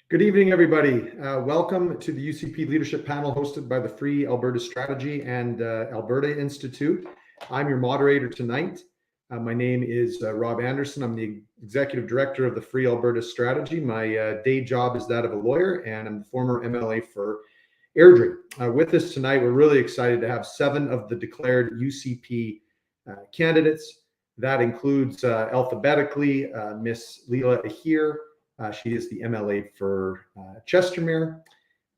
Good evening, everybody. Welcome to the UCP Leadership Panel hosted by the Free Alberta Strategy and Alberta Institute. I'm your moderator tonight. My name is Rob Anderson. I'm the Executive Director of the Free Alberta Strategy. My day job is that of a lawyer, and I'm the former MLA for Airdrie. With us tonight, we're really excited to have 7 of the declared UCP candidates. That includes alphabetically Miss Leela Ahir. She is the MLA for Chestermere.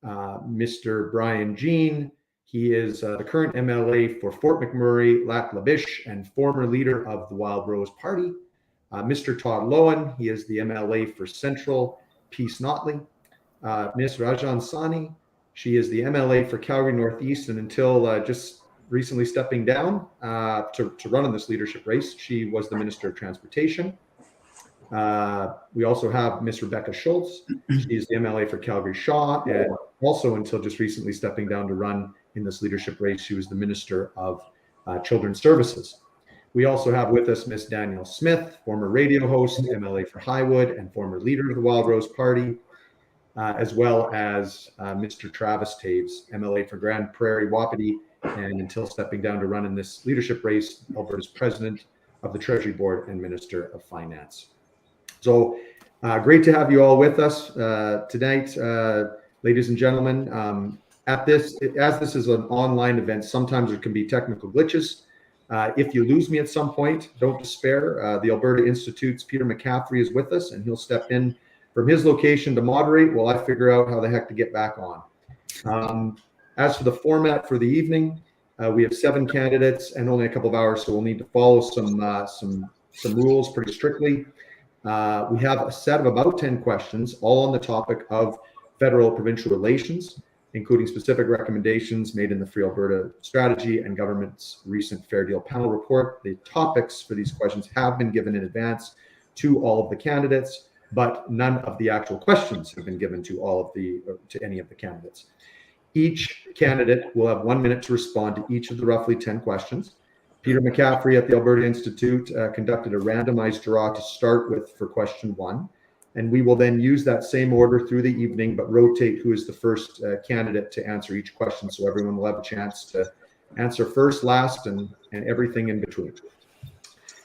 Mr. Brian Jean, he is the current MLA for Fort McMurray, Lac La Biche, and former leader of the Wild Rose Party. Mr. Todd Lowen, he is the MLA for Central, Peace Notley. Ms. Rajan Sani, she is the MLA for Calgary Northeast, and until just recently stepping down to run in this leadership race, she was the Minister of Transportation. We also have Miss Rebecca Schultz. She is the MLA for Calgary Shaw, and also until just recently stepping down to run in this leadership race, she was the Minister of Children's Services. We also have with us Miss Danielle Smith, former radio host, MLA for Highwood, and former leader of the Wild Rose Party, as well as Mr. Travis Taves, MLA for Grand Prairie Wapiti, and until stepping down to run in this leadership race, Alberta's President of the Treasury Board and Minister of Finance. So great to have you all with us tonight, ladies and gentlemen. As this is an online event, sometimes there can be technical glitches. If you lose me at some point, don't despair. The Alberta Institute's Peter McCaffrey is with us, and he'll step in from his location to moderate while I figure out how the heck to get back on. As for the format for the evening, we have 7 candidates and only a couple of hours, so we'll need to follow some rules pretty strictly. We have a set of about 10 questions, all on the topic of federal-provincial relations, including specific recommendations made in the Free Alberta Strategy and government's recent Fair Deal panel report. The topics for these questions have been given in advance to all of the candidates, but none of the actual questions have been given to any of the candidates. Each candidate will have 1 minute to respond to each of the roughly 10 questions. Peter McCaffrey at the Alberta Institute conducted a randomized draw to start with for question 1, and we will then use that same order through the evening, but rotate who is the first candidate to answer each question, so everyone will have a chance to answer first, last, and everything in between.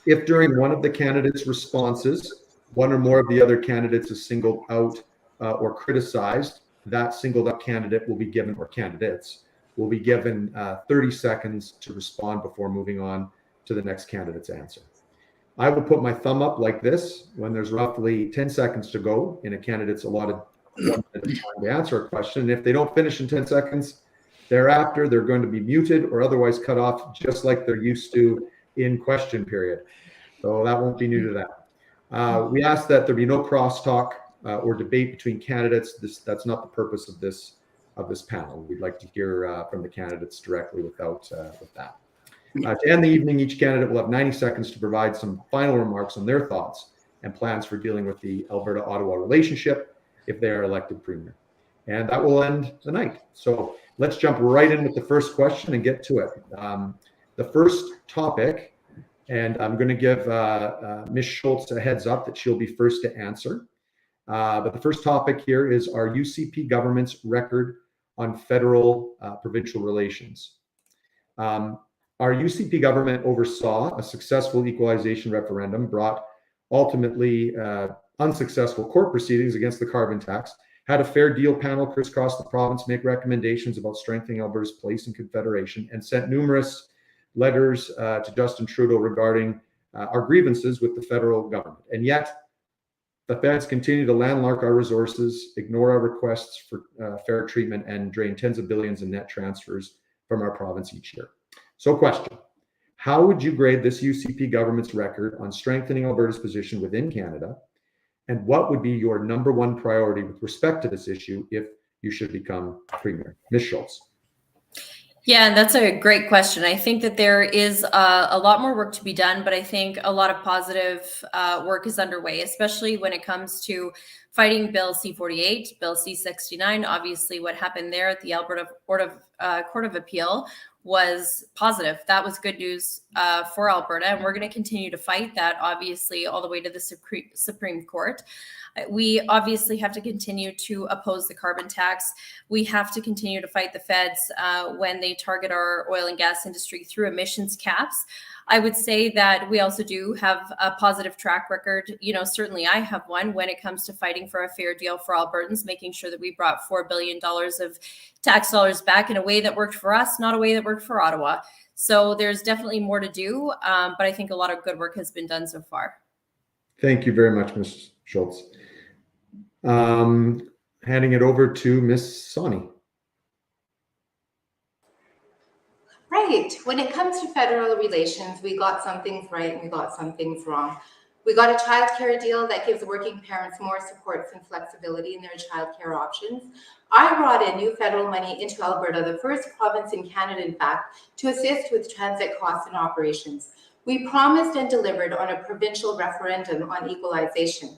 If during one of the candidates' responses, one or more of the other candidates is singled out or criticized, that singled out candidate will be given, or candidates, will be given 30 seconds to respond before moving on to the next candidate's answer. I will put my thumb up like this when there's roughly 10 seconds to go in a candidate's allotted 1 minute time to answer a question. And if they don't finish in 10 seconds thereafter, they're going to be muted or otherwise cut off, just like they're used to in question period. So that won't be new to that. We ask that there be no crosstalk or debate between candidates. That's not the purpose of this panel. We'd like to hear from the candidates directly with that. To end the evening, each candidate will have 90 seconds to provide some final remarks on their thoughts and plans for dealing with the Alberta-Ottawa relationship if they are elected premier. And that will end the night. So let's jump right in with the first question and get to it. The first topic, and I'm going to give Ms. Schultz a heads up that she'll be first to answer. But the first topic here is our UCP government's record on federal-provincial relations. Our UCP government oversaw a successful equalization referendum, brought ultimately unsuccessful court proceedings against the carbon tax, had a fair deal panel crisscross the province, make recommendations about strengthening Alberta's place in Confederation, and sent numerous letters to Justin Trudeau regarding our grievances with the federal government. And yet, the feds continue to landlock our resources, ignore our requests for fair treatment, and drain tens of billions in net transfers from our province each year. So question, how would you grade this UCP government's record on strengthening Alberta's position within Canada? And what would be your number 1 priority with respect to this issue if you should become premier? Ms. Schultz. Yeah, that's a great question. I think that there is a lot more work to be done, but I think a lot of positive work is underway, especially when it comes to fighting Bill C-48, Bill C-69. Obviously, what happened there at the Alberta Court of Appeal was positive. That was good news for Alberta, and we're going to continue to fight that, obviously, all the way to the Supreme Court. We obviously have to continue to oppose the carbon tax. We have to continue to fight the feds when they target our oil and gas industry through emissions caps. I would say that we also do have a positive track record. You know, certainly I have one when it comes to fighting for a fair deal for Albertans, making sure that we brought $4 billion of tax dollars back in a way that worked for us, not a way that worked for Ottawa. So there's definitely more to do, but I think a lot of good work has been done so far. Thank you very much, Ms. Schultz. Handing it over to Ms. Sani. Right. When it comes to federal relations, we got some things right and we got some things wrong. We got a childcare deal that gives working parents more supports and flexibility in their childcare options. I brought in new federal money into Alberta, the first province in Canada, in fact, to assist with transit costs and operations. We promised and delivered on a provincial referendum on equalization.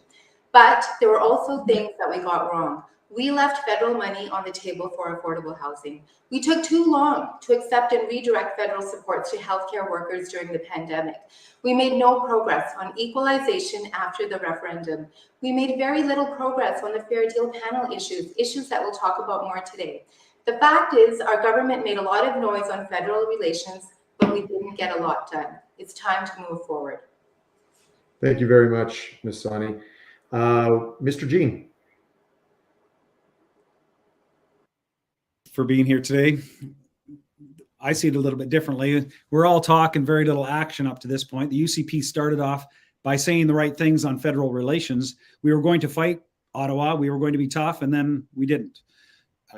But there were also things that we got wrong. We left federal money on the table for affordable housing. We took too long to accept and redirect federal supports to healthcare workers during the pandemic. We made no progress on equalization after the referendum. We made very little progress on the Fair Deal panel issues that we'll talk about more today. The fact is, our government made a lot of noise on federal relations, but we didn't get a lot done. It's time to move forward. Thank you very much, Ms. Sani. Mr. Jean. For being here today. I see it a little bit differently. We're all talk and very little action up to this point. The UCP started off by saying the right things on federal relations. We were going to fight Ottawa. We were going to be tough, and then we didn't.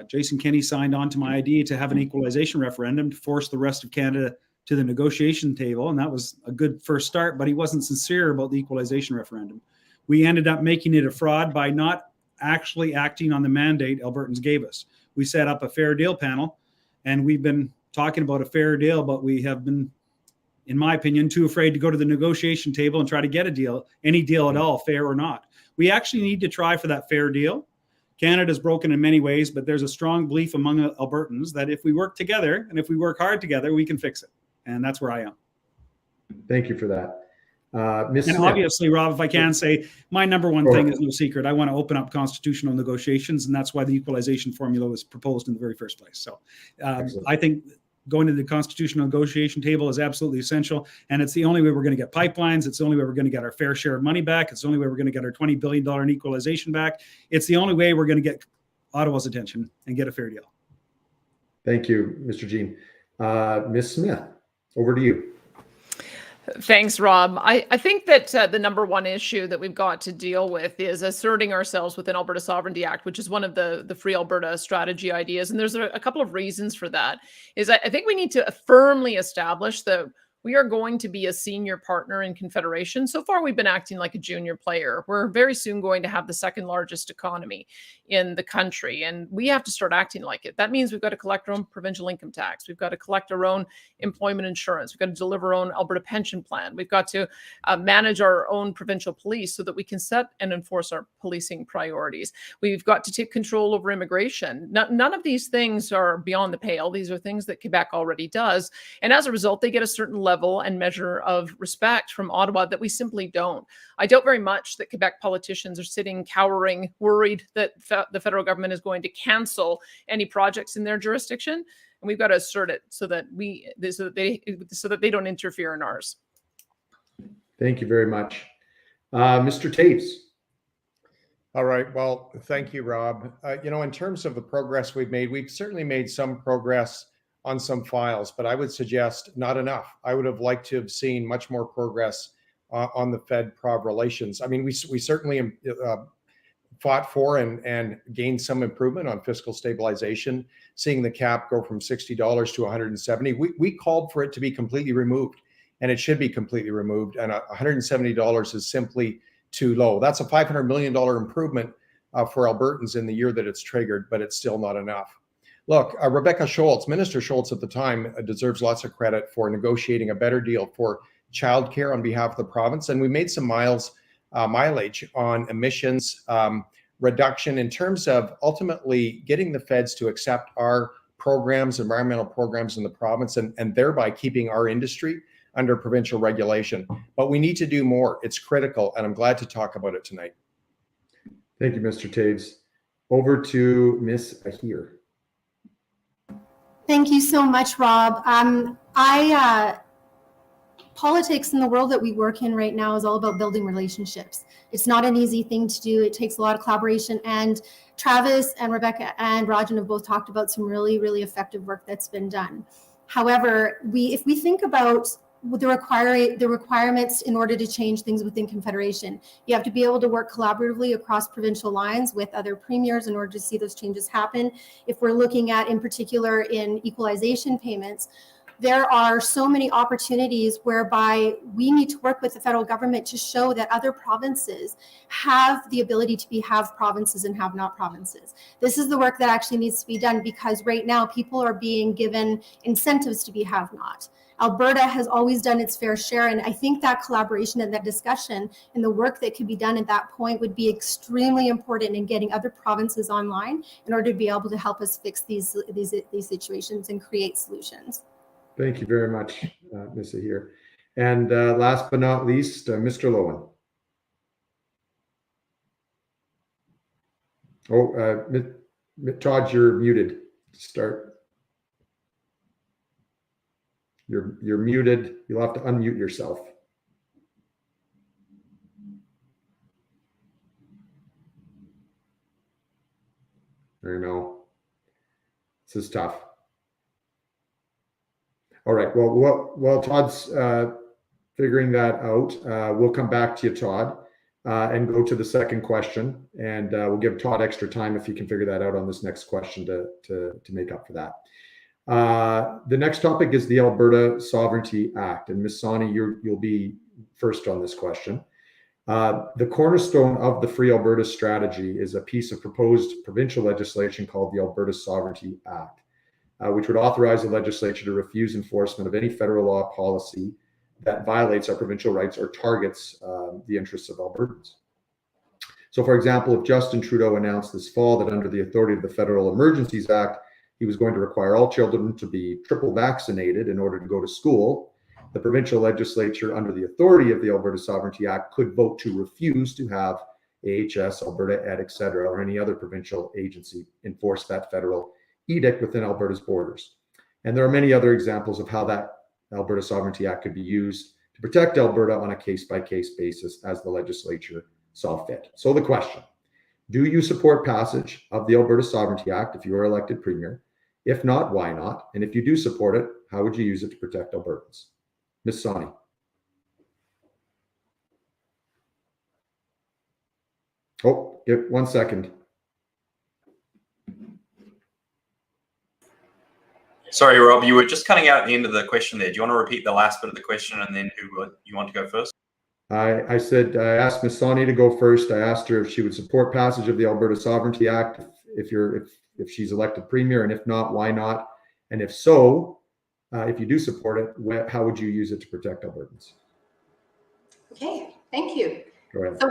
Jason Kenney signed on to my idea to have an equalization referendum to force the rest of Canada to the negotiation table, and that was a good first start, but he wasn't sincere about the equalization referendum. We ended up making it a fraud by not actually acting on the mandate Albertans gave us. We set up a fair deal panel, and we've been talking about a fair deal, but we have been, in my opinion, too afraid to go to the negotiation table and try to get a deal, any deal at all, fair or not. We actually need to try for that fair deal. Canada's broken in many ways, but there's a strong belief among Albertans that if we work together and if we work hard together, we can fix it. And that's where I am. Thank you for that. Ms. And Smith. obviously, Rob, if I can say, my number one thing is no secret. I want to open up constitutional negotiations, and that's why the equalization formula was proposed in the very first place. So I think going to the constitutional negotiation table is absolutely essential, and it's the only way we're going to get pipelines. It's the only way we're going to get our fair share of money back. It's the only way we're going to get our $20 billion in equalization back. It's the only way we're going to get Ottawa's attention and get a fair deal. Thank you, Mr. Jean. Ms. Smith, over to you. Thanks, Rob. I think that the number one issue that we've got to deal with is asserting ourselves within Alberta Sovereignty Act, which is one of the Free Alberta Strategy ideas. And there's a couple of reasons for that. Is I think we need to firmly establish that we are going to be a senior partner in Confederation. So far, we've been acting like a junior player. We're very soon going to have the second largest economy in the country, and we have to start acting like it. That means we've got to collect our own provincial income tax. We've got to collect our own employment insurance. We've got to deliver our own Alberta pension plan. We've got to manage our own provincial police so that we can set and enforce our policing priorities. We've got to take control over immigration. None of these things are beyond the pale. These are things that Quebec already does. And as a result, they get a certain level and measure of respect from Ottawa that we simply don't. I doubt very much that Quebec politicians are sitting cowering, worried that the federal government is going to cancel any projects in their jurisdiction. And we've got to assert it so that they don't interfere in ours. Thank you very much. Mr. Taves. All right. Well, thank you, Rob. In terms of the progress we've certainly made some progress on some files, but I would suggest not enough. I would have liked to have seen much more progress on the Fed-Prov relations. I mean, we certainly fought for and gained some improvement on fiscal stabilization, seeing the cap go from $60 to $170. We called for it to be completely removed, and it should be completely removed, and $170 is simply too low. That's a $500 million improvement for Albertans in the year that it's triggered, but it's still not enough. Look, Rebecca Schultz, Minister Schultz at the time, deserves lots of credit for negotiating a better deal for childcare on behalf of the province. And we made some mileage on emissions reduction in terms of ultimately getting the feds to accept our programs, environmental programs in the province, and thereby keeping our industry under provincial regulation. But we need to do more. It's critical, and I'm glad to talk about it tonight. Thank you, Mr. Taves. Over to Ms. Ahir. Thank you so much, Rob. Politics in the world that we work in right now is all about building relationships. It's not an easy thing to do. It takes a lot of collaboration. And Travis and Rebecca and Rajan have both talked about some really, really effective work that's been done. However, if we think about the requirements in order to change things within Confederation, you have to be able to work collaboratively across provincial lines with other premiers in order to see those changes happen. If we're looking at, in particular, in equalization payments, there are so many opportunities whereby we need to work with the federal government to show that other provinces have the ability to be have provinces and have not provinces. This is the work that actually needs to be done, because right now people are being given incentives to be have not. Alberta has always done its fair share, and I think that collaboration and that discussion and the work that could be done at that point would be extremely important in getting other provinces online in order to be able to help us fix these situations and create solutions. Thank you very much, Ms. Ahir. And last but not least, Mr. Lowen. Oh, Todd, you're muted. Start. You're muted. You'll have to unmute yourself. There you go. This is tough. All right. Well, while Todd's figuring that out, we'll come back to you, Todd, and go to the second question. And we'll give Todd extra time if he can figure that out on this next question to make up for that. The next topic is the Alberta Sovereignty Act. And Ms. Sani, you'll be first on this question. The cornerstone of the Free Alberta Strategy is a piece of proposed provincial legislation called the Alberta Sovereignty Act, which would authorize the legislature to refuse enforcement of any federal law policy that violates our provincial rights or targets the interests of Albertans. So, for example, if Justin Trudeau announced this fall that under the authority of the Federal Emergencies Act, he was going to require all children to be triple vaccinated in order to go to school, the provincial legislature, under the authority of the Alberta Sovereignty Act, could vote to refuse to have AHS, Alberta Ed, et cetera, or any other provincial agency enforce that federal edict within Alberta's borders. And there are many other examples of how that Alberta Sovereignty Act could be used to protect Alberta on a case-by-case basis as the legislature saw fit. So the question, do you support passage of the Alberta Sovereignty Act if you are elected premier? If not, why not? And if you do support it, how would you use it to protect Albertans? Ms. Sani. Oh, 1 second. Sorry, Rob, you were just cutting out at the end of the question there. Do you want to repeat the last bit of the question and then who you want to go first? I said I asked Ms. Sani to go first. I asked her if she would support passage of the Alberta Sovereignty Act if she's elected premier, and if not, why not? And if so, if you do support it, how would you use it to protect Albertans? Okay, thank you. Go ahead. So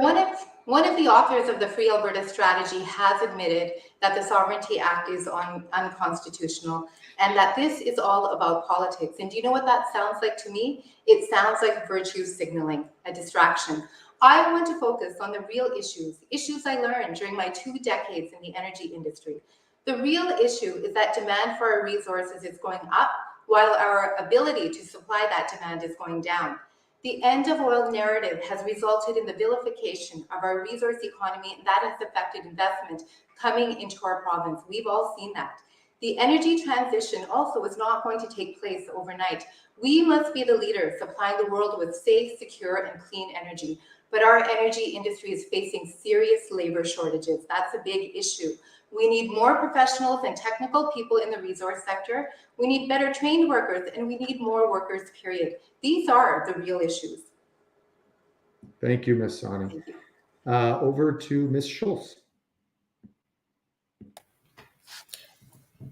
one of the authors of the Free Alberta Strategy has admitted that the Sovereignty Act is unconstitutional and that this is all about politics. And do you know what that sounds like to me? It sounds like virtue signaling, a distraction. I want to focus on the real issues I learned during my 2 decades in the energy industry. The real issue is that demand for our resources is going up while our ability to supply that demand is going down. The end of oil narrative has resulted in the vilification of our resource economy, and that has affected investment coming into our province. We've all seen that. The energy transition also is not going to take place overnight. We must be the leader supplying the world with safe, secure, and clean energy. But our energy industry is facing serious labor shortages. That's a big issue. We need more professionals and technical people in the resource sector. We need better trained workers, and we need more workers, period. These are the real issues. Thank you, Ms. Sani. Over to Ms. Schultz.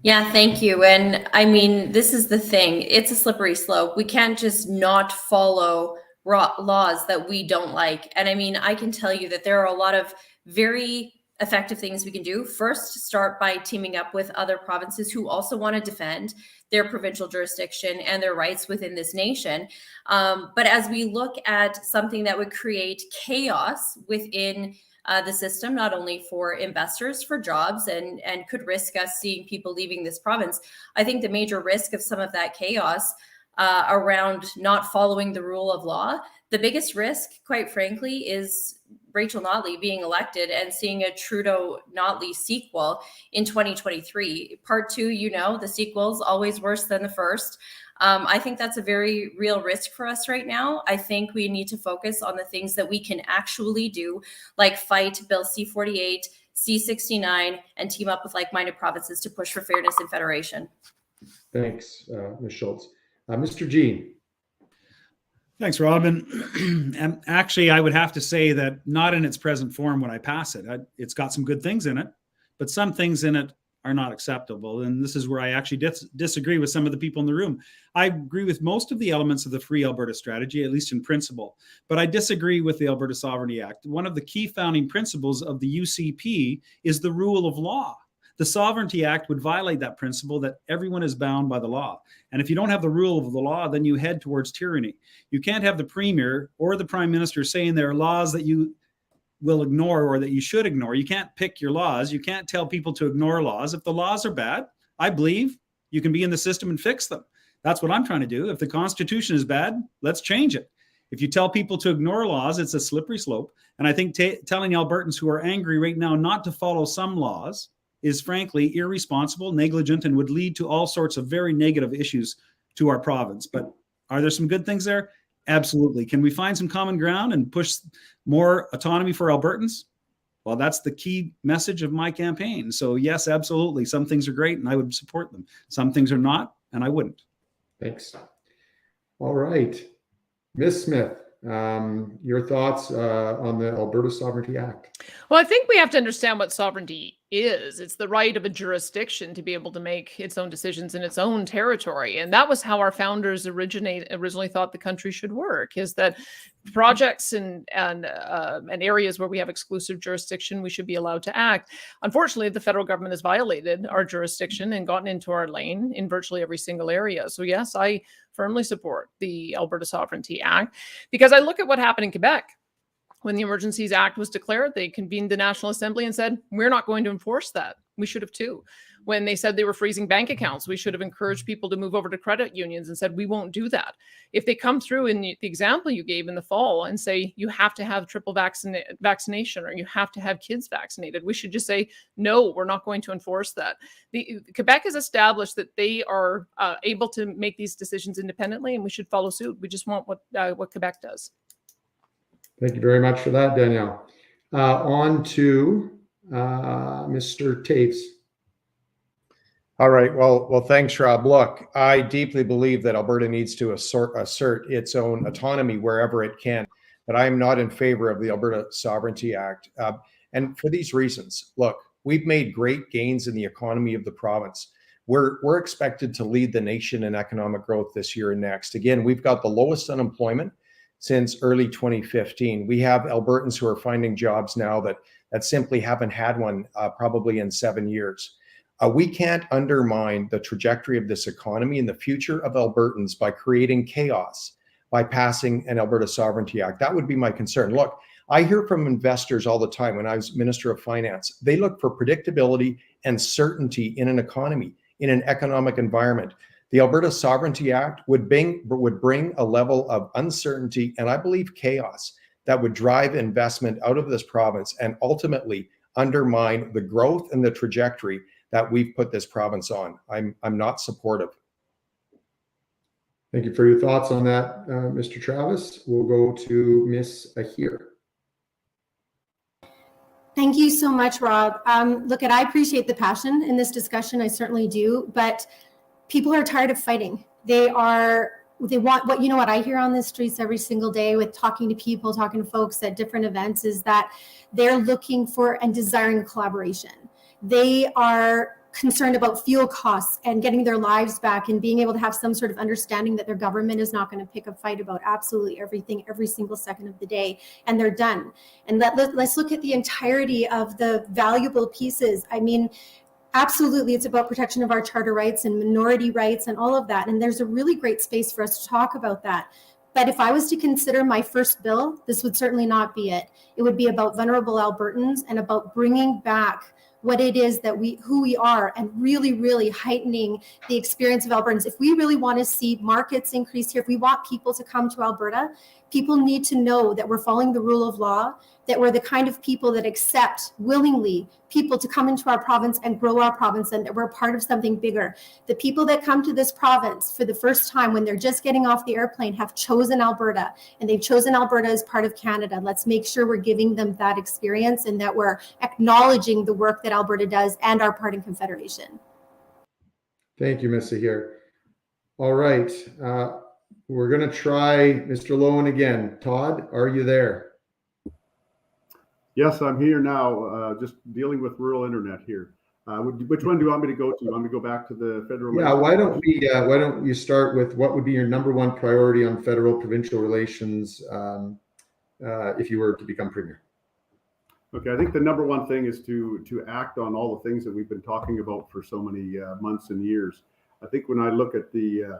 Yeah, thank you. And I mean, this is the thing. It's a slippery slope. We can't just not follow laws that we don't like. And I mean, I can tell you that there are a lot of very effective things we can do. First, start by teaming up with other provinces who also want to defend their provincial jurisdiction and their rights within this nation. But as we look at something that would create chaos within the system, not only for investors, for jobs, and could risk us seeing people leaving this province, I think the major risk of some of that chaos around not following the rule of law, the biggest risk, quite frankly, is Rachel Notley being elected and seeing a Trudeau-Notley sequel in 2023. Part 2, the sequel's always worse than the first. I think that's a very real risk for us right now. I think we need to focus on the things that we can actually do, like fight Bill C-48, C-69, and team up with like-minded provinces to push for fairness and federation. Thanks, Ms. Schultz. Mr. Jean. Thanks, Robin. And actually, I would have to say that not in its present form would I pass it. It's got some good things in it, but some things in it are not acceptable. And this is where I actually disagree with some of the people in the room. I agree with most of the elements of the Free Alberta Strategy, at least in principle, but I disagree with the Alberta Sovereignty Act. One of the key founding principles of the UCP is the rule of law. The Sovereignty Act would violate that principle that everyone is bound by the law. And if you don't have the rule of the law, then you head towards tyranny. You can't have the Premier or the Prime Minister saying there are laws that you will ignore or that you should ignore. You can't pick your laws. You can't tell people to ignore laws. If the laws are bad, I believe you can be in the system and fix them. That's what I'm trying to do. If the Constitution is bad, let's change it. If you tell people to ignore laws, it's a slippery slope. And I think telling Albertans who are angry right now not to follow some laws is frankly irresponsible, negligent, and would lead to all sorts of very negative issues to our province. But are there some good things there? Absolutely. Can we find some common ground and push more autonomy for Albertans? Well, that's the key message of my campaign. So yes, absolutely. Some things are great and I would support them. Some things are not, and I wouldn't. Thanks. All right. Ms. Smith, your thoughts on the Alberta Sovereignty Act? Well, I think we have to understand what sovereignty is. It's the right of a jurisdiction to be able to make its own decisions in its own territory. And that was how our founders originally thought the country should work, is that projects and areas where we have exclusive jurisdiction, we should be allowed to act. Unfortunately, the federal government has violated our jurisdiction and gotten into our lane in virtually every single area. So yes, I firmly support the Alberta Sovereignty Act because I look at what happened in Quebec. When the Emergencies Act was declared, they convened the National Assembly and said, we're not going to enforce that. We should have too. When they said they were freezing bank accounts, we should have encouraged people to move over to credit unions and said, we won't do that. If they come through in the example you gave in the fall and say, you have to have triple vaccination or you have to have kids vaccinated, we should just say, no, we're not going to enforce that. Quebec has established that they are able to make these decisions independently and we should follow suit. We just want what Quebec does. Thank you very much for that, Danielle. On to Mr. Taves. All right. Well, thanks, Rob. Look, I deeply believe that Alberta needs to assert its own autonomy wherever it can, but I am not in favor of the Alberta Sovereignty Act. And for these reasons, look, we've made great gains in the economy of the province. We're expected to lead the nation in economic growth this year and next. Again, we've got the lowest unemployment since early 2015. We have Albertans who are finding jobs now that simply haven't had one probably in 7 years. We can't undermine the trajectory of this economy and the future of Albertans by creating chaos, by passing an Alberta Sovereignty Act. That would be my concern. Look, I hear from investors all the time when I was Minister of Finance. They look for predictability and certainty in an economy, in an economic environment. The Alberta Sovereignty Act would bring a level of uncertainty and I believe chaos that would drive investment out of this province and ultimately undermine the growth and the trajectory that we've put this province on. I'm not supportive. Thank you for your thoughts on that, Mr. Travis. We'll go to Ms. Ahir. Thank you so much, Rob. I appreciate the passion in this discussion. I certainly do, but people are tired of fighting. They want what I hear on the streets every single day with talking to people, talking to folks at different events is that they're looking for and desiring collaboration. They are concerned about fuel costs and getting their lives back and being able to have some sort of understanding that their government is not going to pick a fight about absolutely everything every single second of the day, and they're done. And let's look at the entirety of the valuable pieces. I mean, absolutely, it's about protection of our charter rights and minority rights and all of that. And there's a really great space for us to talk about that. But if I was to consider my first bill, this would certainly not be it. It would be about vulnerable Albertans and about bringing back what it is that who we are, and really, really heightening the experience of Albertans. If we really want to see markets increase here, if we want people to come to Alberta, people need to know that we're following the rule of law, that we're the kind of people that accept willingly people to come into our province and grow our province, and that we're part of something bigger. The people that come to this province for the first time when they're just getting off the airplane have chosen Alberta, and they've chosen Alberta as part of Canada. Let's make sure we're giving them that experience and that we're acknowledging the work that Alberta does and our part in Confederation. Thank you, Ms. Zahir. All right. We're going to try Mr. Lowen again. Todd, are you there? Yes, I'm here now, just dealing with rural internet here. Which one do you want me to go to? You want me to go back to the federal? Yeah, why don't you start with what would be your number one priority on federal provincial relations if you were to become premier? Okay, I think the number one thing is to act on all the things that we've been talking about for so many months and years. I think when I look at the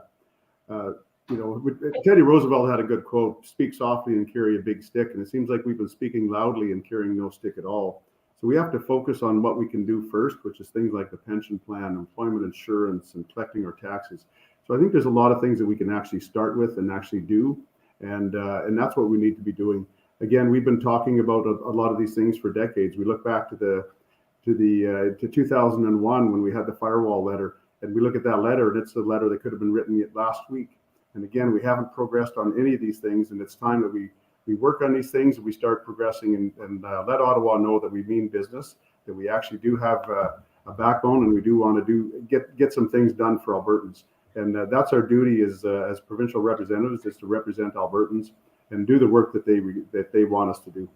Teddy Roosevelt had a good quote, speak softly and carry a big stick. And it seems like we've been speaking loudly and carrying no stick at all. So we have to focus on what we can do first, which is things like the pension plan, employment insurance, and collecting our taxes. So I think there's a lot of things that we can actually start with and actually do. And that's what we need to be doing. Again, we've been talking about a lot of these things for decades. We look back to 2001 when we had the firewall letter, and we look at that letter, and it's a letter that could have been written yet last week. And again, we haven't progressed on any of these things, and it's time that we work on these things and we start progressing and let Ottawa know that we mean business, that we actually do have a backbone, and we do want to get some things done for Albertans. And that's our duty as provincial representatives, is to represent Albertans and do the work that they want us to do.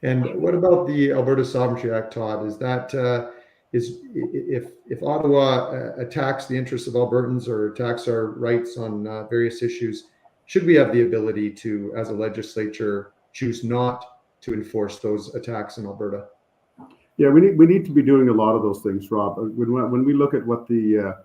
And what about the Alberta Sovereignty Act, Todd? Is that if Ottawa attacks the interests of Albertans or attacks our rights on various issues, should we have the ability to, as a legislature, choose not to enforce those attacks in Alberta? Yeah, we need to be doing a lot of those things, Rob. When we look at what the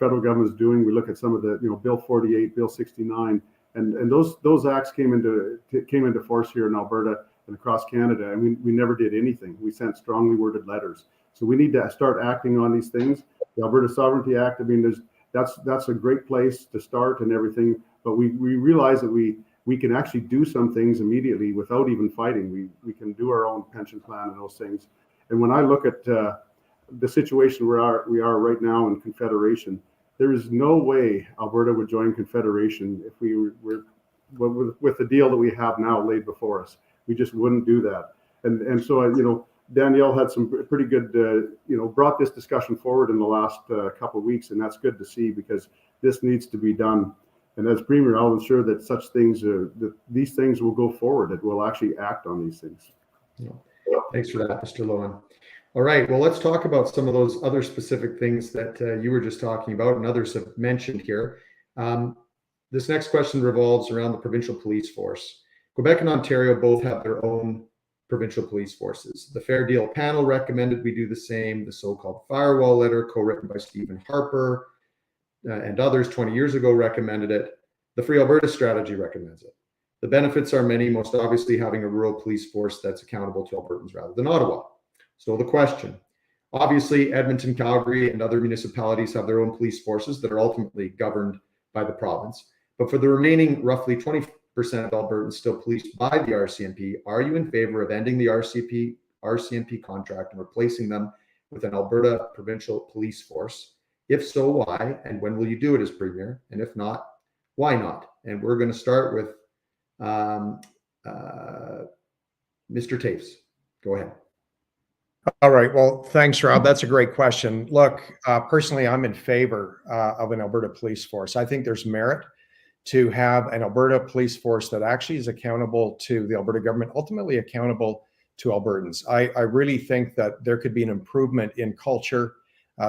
federal government is doing, we look at some of the Bill 48, Bill 69, and those acts came into force here in Alberta and across Canada, and we never did anything. We sent strongly worded letters. So we need to start acting on these things. The Alberta Sovereignty Act, I mean, that's a great place to start and everything, but we realize that we can actually do some things immediately without even fighting. We can do our own pension plan and those things. And when I look at the situation where we are right now in Confederation, there is no way Alberta would join Confederation if we were with the deal that we have now laid before us. We just wouldn't do that. And so, Danielle had some pretty good, brought this discussion forward in the last couple of weeks, and that's good to see, because this needs to be done. And as Premier, I'll ensure that such things, that these things will go forward, that we'll actually act on these things. Yeah. Thanks for that, Mr. Lowen. All right, well, let's talk about some of those other specific things that you were just talking about and others have mentioned here. This next question revolves around the provincial police force. Quebec and Ontario both have their own provincial police forces. The Fair Deal panel recommended we do the same. The so-called firewall letter, co-written by Stephen Harper and others 20 years ago, recommended it. The Free Alberta Strategy recommends it. The benefits are many, most obviously having a rural police force that's accountable to Albertans rather than Ottawa. So the question, obviously Edmonton, Calgary, and other municipalities have their own police forces that are ultimately governed by the province. But for the remaining roughly 20% of Albertans still policed by the RCMP, are you in favor of ending the RCMP contract and replacing them with an Alberta provincial police force? If so, why? And when will you do it as Premier? And if not, why not? And we're going to start with Mr. Taves. Go ahead. All right. Well, thanks, Rob. That's a great question. Look, personally, I'm in favor of an Alberta police force. I think there's merit to have an Alberta police force that actually is accountable to the Alberta government, ultimately accountable to Albertans. I really think that there could be an improvement in culture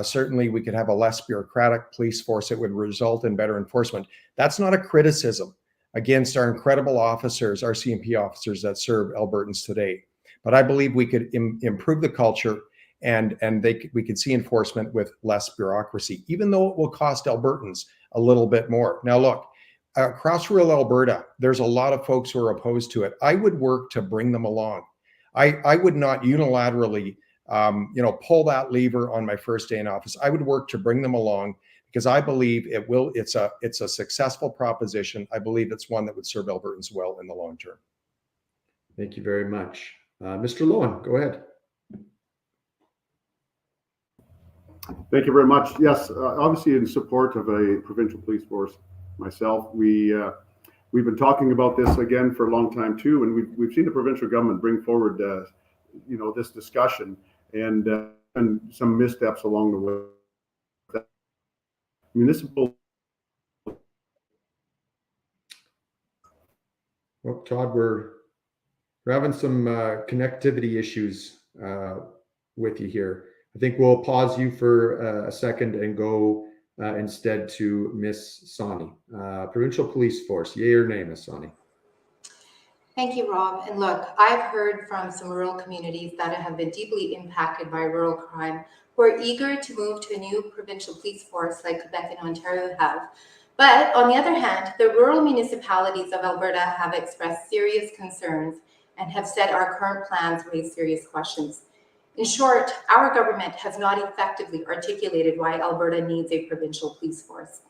Certainly, we could have a less bureaucratic police force that would result in better enforcement. That's not a criticism against our incredible officers, our CMP officers that serve Albertans today. But I believe we could improve the culture, and we could see enforcement with less bureaucracy, even though it will cost Albertans a little bit more. Now, look, across rural Alberta, there's a lot of folks who are opposed to it. I would work to bring them along. I would not unilaterally pull that lever on my first day in office. I would work to bring them along because I believe it's a successful proposition. I believe it's one that would serve Albertans well in the long term. Thank you very much. Mr. Lowen, go ahead. Thank you very much. Yes, obviously in support of a provincial police force myself. We've been talking about this again for a long time too, and we've seen the provincial government bring forward this discussion and some missteps along the way. Municipal. Well, Todd, we're having some connectivity issues with you here. I think we'll pause you for a second and go instead to Miss Sani. Provincial Police Force, yay or nay, Miss Sani? Thank you, Rob. And look, I've heard from some rural communities that have been deeply impacted by rural crime who are eager to move to a new provincial police force like Quebec and Ontario have. But on the other hand, the rural municipalities of Alberta have expressed serious concerns and have said our current plans raise serious questions. In short, our government has not effectively articulated why Alberta needs a provincial police force.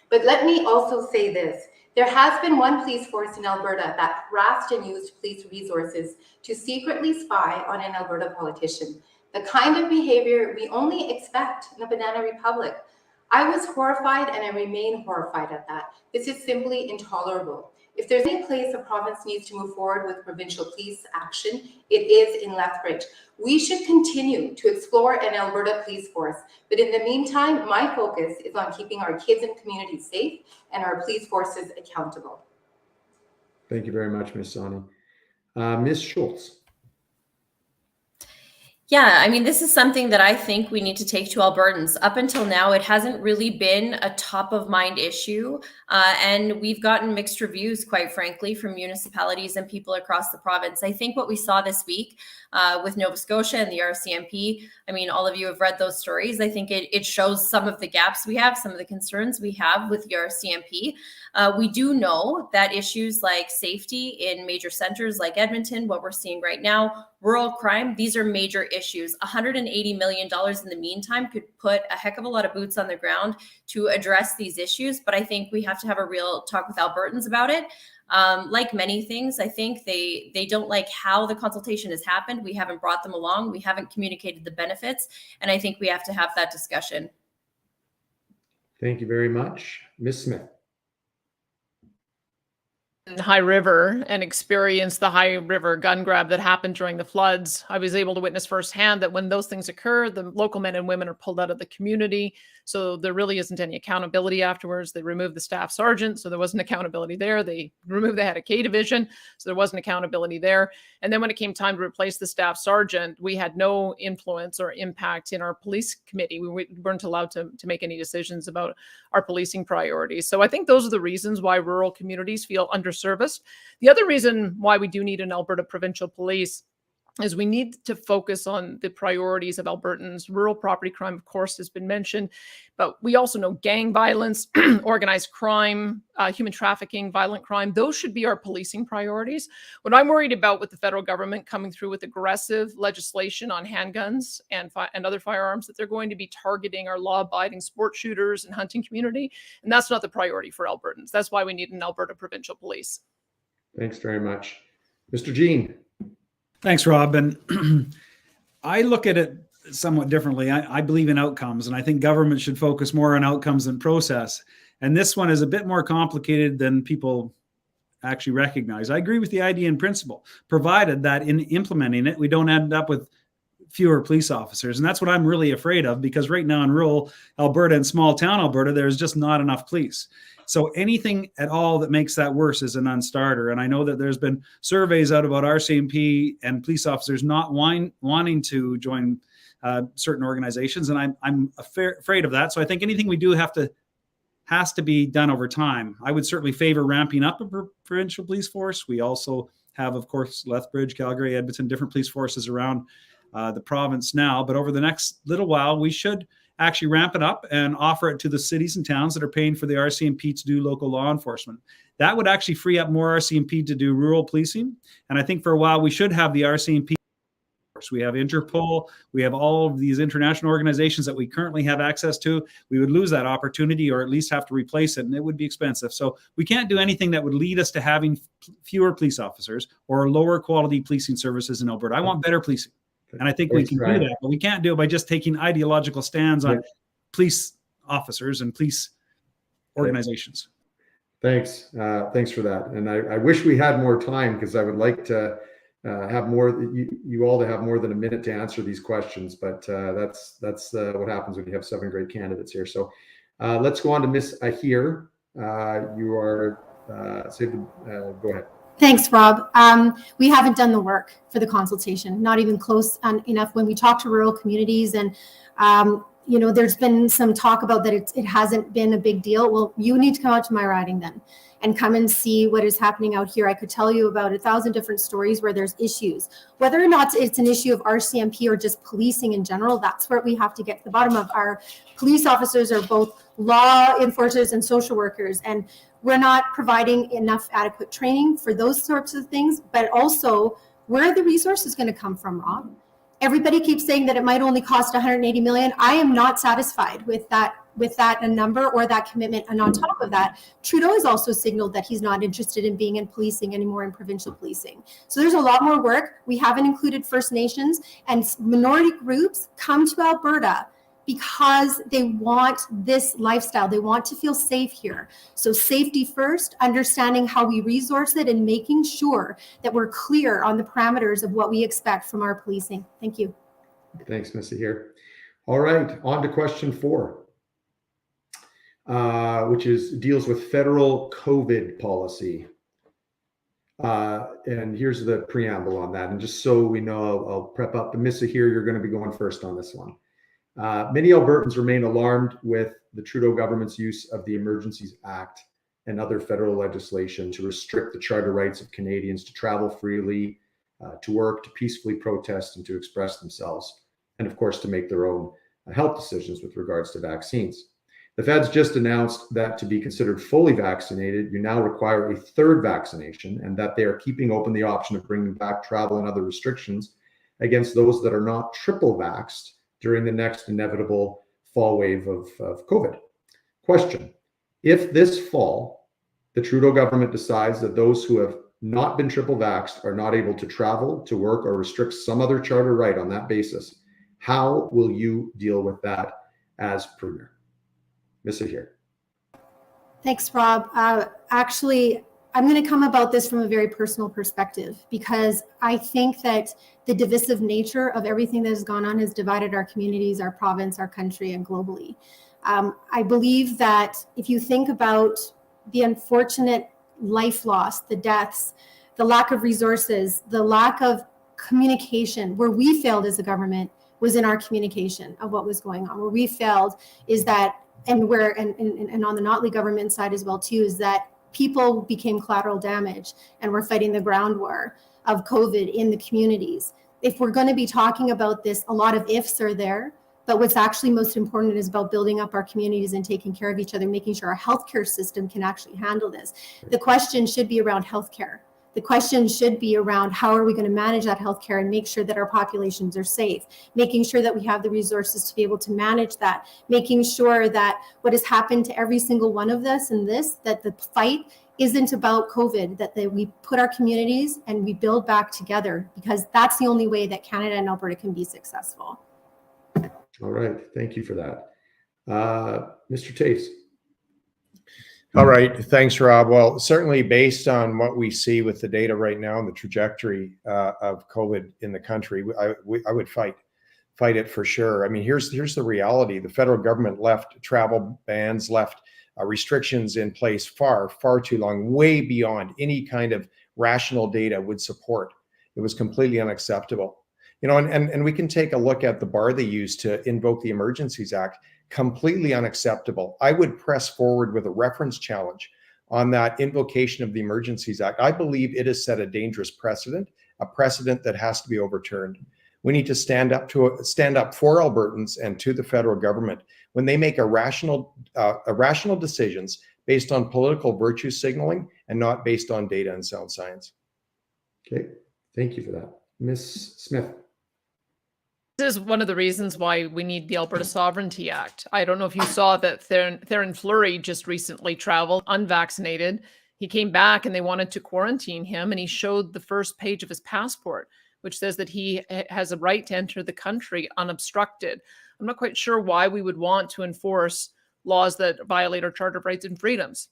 But let me also say this. There has been one police force in Alberta that harassed and used police resources to secretly spy on an Alberta politician, the kind of behavior we only expect in the Banana Republic. I was horrified and I remain horrified at that. This is simply intolerable. If there's any place a province needs to move forward with provincial police action, it is in Lethbridge. We should continue to explore an Alberta police force, but in the meantime, my focus is on keeping our kids and communities safe and our police forces accountable. Thank you very much, Ms. Sani. Ms. Schultz. Yeah, I mean, this is something that I think we need to take to Albertans. Up until now, it hasn't really been a top of mind issue. And we've gotten mixed reviews, quite frankly, from municipalities and people across the province. I think what we saw this week with Nova Scotia and the RCMP, I mean, all of you have read those stories. I think it shows some of the gaps we have, some of the concerns we have with the RCMP. We do know that issues like safety in major centers like Edmonton, what we're seeing right now, rural crime, these are major issues. $180 million in the meantime could put a heck of a lot of boots on the ground to address these issues. But I think we have to have a real talk with Albertans about it. Like many things, I think they don't like how the consultation has happened. We haven't brought them along. We haven't communicated the benefits. And I think we have to have that discussion. Thank you very much. Ms. Smith. High River and experience the High River gun grab that happened during the floods. I was able to witness firsthand that when those things occur, the local men and women are pulled out of the community. So there really isn't any accountability afterwards. They removed the staff sergeant, so there wasn't accountability there. They removed the head of K division, so there wasn't accountability there. And then when it came time to replace the staff sergeant, we had no influence or impact in our police committee. We weren't allowed to make any decisions about our policing priorities. So I think those are the reasons why rural communities feel underserviced. The other reason why we do need an Alberta provincial police is we need to focus on the priorities of Albertans. Rural property crime, of course, has been mentioned, but we also know gang violence, organized crime, human trafficking, violent crime. Those should be our policing priorities. What I'm worried about with the federal government coming through with aggressive legislation on handguns and other firearms, that they're going to be targeting our law-abiding sport shooters and hunting community. And that's not the priority for Albertans. That's why we need an Alberta provincial police. Thanks very much. Mr. Jean. Thanks, Rob. And I look at it somewhat differently. I believe in outcomes, and I think government should focus more on outcomes than process. And this one is a bit more complicated than people actually recognize. I agree with the idea in principle, provided that in implementing it, we don't end up with fewer police officers. And that's what I'm really afraid of, because right now in rural Alberta and small town Alberta, there's just not enough police. So anything at all that makes that worse is a non-starter. And I know that there's been surveys out about RCMP and police officers not wanting to join certain organizations, and I'm afraid of that. So I think anything we do has to be done over time. I would certainly favor ramping up a provincial police force. We also have, of course, Lethbridge, Calgary, Edmonton, different police forces around the province now. But over the next little while, we should actually ramp it up and offer it to the cities and towns that are paying for the RCMP to do local law enforcement. That would actually free up more RCMP to do rural policing. And I think for a while, we should have the RCMP. We have Interpol, we have all of these international organizations that we currently have access to. We would lose that opportunity, or at least have to replace it, and it would be expensive. So we can't do anything that would lead us to having fewer police officers or lower quality policing services in Alberta. I want better policing, and I think we can do that, but we can't do it by just taking ideological stands on police officers and police organizations. Thanks for that. And I wish we had more time, because I would like to have more, you all to have more than a minute to answer these questions, but that's what happens when you have 7 great candidates here. So let's go on to Miss Ahir. You are go ahead. Thanks, Rob. We haven't done the work for the consultation, not even close enough. When we talk to rural communities, and there's been some talk about that it hasn't been a big deal. Well, you need to come out to my riding then and come and see what is happening out here. I could tell you about 1,000 different stories where there's issues. Whether or not it's an issue of RCMP or just policing in general, that's where we have to get to the bottom of. Our police officers are both law enforcers and social workers, and we're not providing enough adequate training for those sorts of things. But also, where are the resources going to come from, Rob? Everybody keeps saying that it might only cost 180 million. I am not satisfied with that number or that commitment. And on top of that, Trudeau has also signaled that he's not interested in being in policing anymore, in provincial policing. So there's a lot more work. We haven't included First Nations and minority groups come to Alberta because they want this lifestyle. They want to feel safe here. So safety first, understanding how we resource it, and making sure that we're clear on the parameters of what we expect from our policing. Thank you. Thanks, Ms. Ahir. All right, on to question 4, which deals with federal COVID policy. And here's the preamble on that. And just so we know, I'll prep up. Ms. Ahir, you're going to be going first on this one. Many Albertans remain alarmed with the Trudeau government's use of the Emergencies Act and other federal legislation to restrict the charter rights of Canadians to travel freely, to work, to peacefully protest, and to express themselves, and of course, to make their own health decisions with regards to vaccines. The feds just announced that to be considered fully vaccinated, you now require a 3rd vaccination, and that they are keeping open the option of bringing back travel and other restrictions against those that are not triple vaxxed during the next inevitable fall wave of COVID. Question: if this fall, the Trudeau government decides that those who have not been triple vaxxed are not able to travel, to work, or restrict some other charter right on that basis, how will you deal with that as Premier? Ms. Ahir. Thanks, Rob. Actually, I'm going to come about this from a very personal perspective, because I think that the divisive nature of everything that has gone on has divided our communities, our province, our country, and globally. I believe that if you think about the unfortunate life loss, the deaths, the lack of resources, the lack of communication, where we failed as a government was in our communication of what was going on. Where we failed is that, and on the Notley government side as well too, is that people became collateral damage, and we're fighting the ground war of COVID in the communities. If we're going to be talking about this, a lot of ifs are there, but what's actually most important is about building up our communities and taking care of each other, making sure our healthcare system can actually handle this. The question should be around healthcare. The question should be around how are we going to manage that healthcare and make sure that our populations are safe, making sure that we have the resources to be able to manage that, making sure that what has happened to every single one of us in this, that the fight isn't about COVID, that we put our communities and we build back together, because that's the only way that Canada and Alberta can be successful. All right, thank you for that. Mr. Tace. All right, thanks, Rob. Well, certainly based on what we see with the data right now and the trajectory of COVID in the country, I would fight it for sure. I mean, here's the reality. The federal government left travel bans, left restrictions in place far too long, way beyond any kind of rational data would support. It was completely unacceptable. You know, and we can take a look at the bar they use to invoke the Emergencies Act. Completely unacceptable. I would press forward with a reference challenge on that invocation of the Emergencies Act. I believe it has set a dangerous precedent, a precedent that has to be overturned. We need to stand up for Albertans and to the federal government when they make irrational decisions based on political virtue signaling and not based on data and sound science. Okay, thank you for that. Ms. Smith. This is one of the reasons why we need the Alberta Sovereignty Act. I don't know if you saw that Theron Fleury just recently traveled unvaccinated. He came back and they wanted to quarantine him, and he showed the first page of his passport, which says that he has a right to enter the country unobstructed. I'm not quite sure why we would want to enforce laws that violate our Charter of Rights and Freedoms.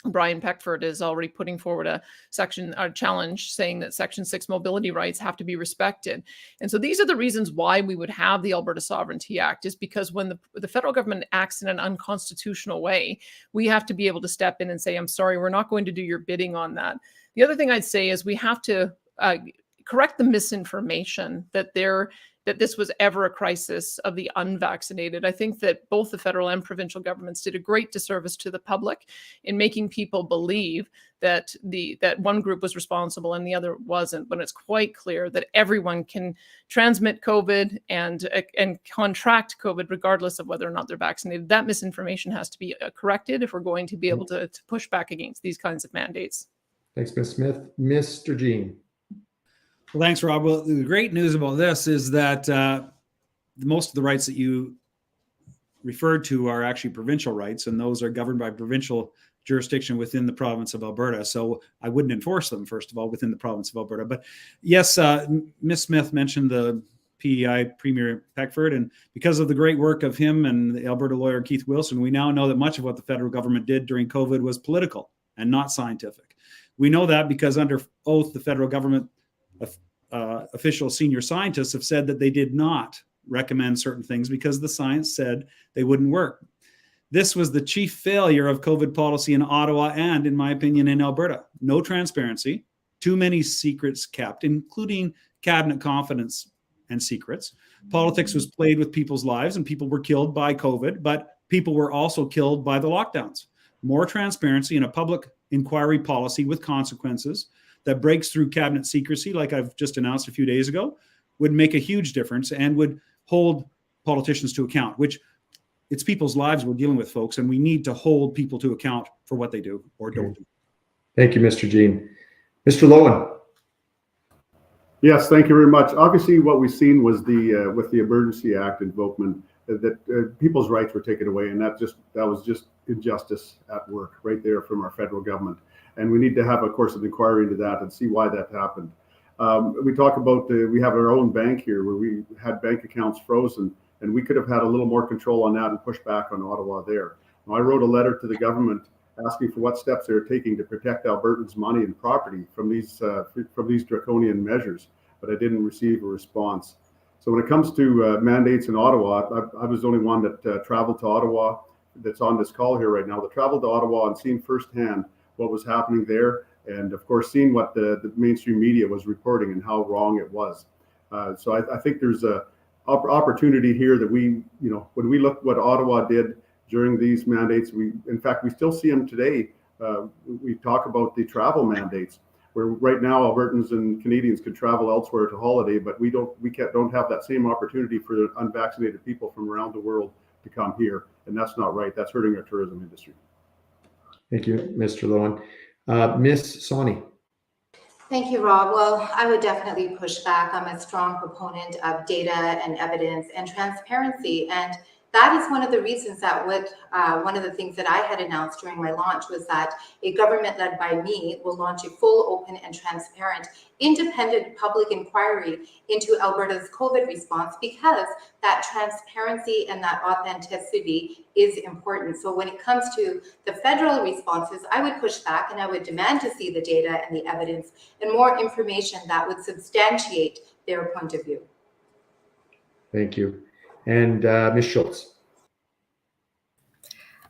Brian Peckford is already putting forward a challenge saying that Section 6 mobility rights have to be respected. And so these are the reasons why we would have the Alberta Sovereignty Act, is because when the federal government acts in an unconstitutional way, we have to be able to step in and say, I'm sorry, we're not going to do your bidding on that. The other thing I'd say is we have to correct the misinformation that this was ever a crisis of the unvaccinated. I think that both the federal and provincial governments did a great disservice to the public in making people believe that that one group was responsible and the other wasn't, when it's quite clear that everyone can transmit COVID and contract COVID regardless of whether or not they're vaccinated. That misinformation has to be corrected if we're going to be able to push back against these kinds of mandates. Thanks, Ms. Smith. Mr. Jean. Well, thanks, Rob. Well, the great news about this is that most of the rights that you referred to are actually provincial rights, and those are governed by provincial jurisdiction within the province of Alberta. So I wouldn't enforce them, first of all, within the province of Alberta. But yes, Ms. Smith mentioned the PEI Premier Peckford, and because of the great work of him and the Alberta lawyer Keith Wilson, we now know that much of what the federal government did during COVID was political and not scientific. We know that because under oath, the federal government official senior scientists have said that they did not recommend certain things because the science said they wouldn't work. This was the chief failure of COVID policy in Ottawa and, in my opinion, in Alberta. No transparency, too many secrets kept, including cabinet confidence and secrets. Politics was played with people's lives, and people were killed by COVID, but people were also killed by the lockdowns. More transparency and a public inquiry policy with consequences that breaks through cabinet secrecy, like I've just announced a few days ago, would make a huge difference and would hold politicians to account, which it's people's lives we're dealing with, folks, and we need to hold people to account for what they do or don't do. Thank you, Mr. Jean. Mr. Lowen. Yes, thank you very much. Obviously, what we've seen was with the Emergency Act invokement, that people's rights were taken away, and that was just injustice at work right there from our federal government. And we need to have, of course, an inquiry into that and see why that happened. We talk about we have our own bank here where we had bank accounts frozen, and we could have had a little more control on that and push back on Ottawa there. Now, I wrote a letter to the government asking for what steps they're taking to protect Albertans' money and property from these draconian measures, but I didn't receive a response. So when it comes to mandates in Ottawa, I was the only one that traveled to Ottawa that's on this call here right now, that traveled to Ottawa and seen firsthand what was happening there, and of course seeing what the mainstream media was reporting and how wrong it was. So I think there's a opportunity here that when we look what Ottawa did during these mandates, in fact we still see them today. We talk about the travel mandates, where right now Albertans and Canadians can travel elsewhere to holiday, but we don't have that same opportunity for unvaccinated people from around the world to come here, and that's not right. That's hurting our tourism industry. Thank you, Mr. Lowen. Ms. Sawney. Thank you, Rob. Well, I would definitely push back. I'm a strong proponent of data and evidence and transparency. And that is one of the reasons that one of the things that I had announced during my launch was that a government led by me will launch a full, open, and transparent independent public inquiry into Alberta's COVID response, because that transparency and that authenticity is important. So when it comes to the federal responses, I would push back and I would demand to see the data and the evidence and more information that would substantiate their point of view. Thank you. And Ms. Schultz.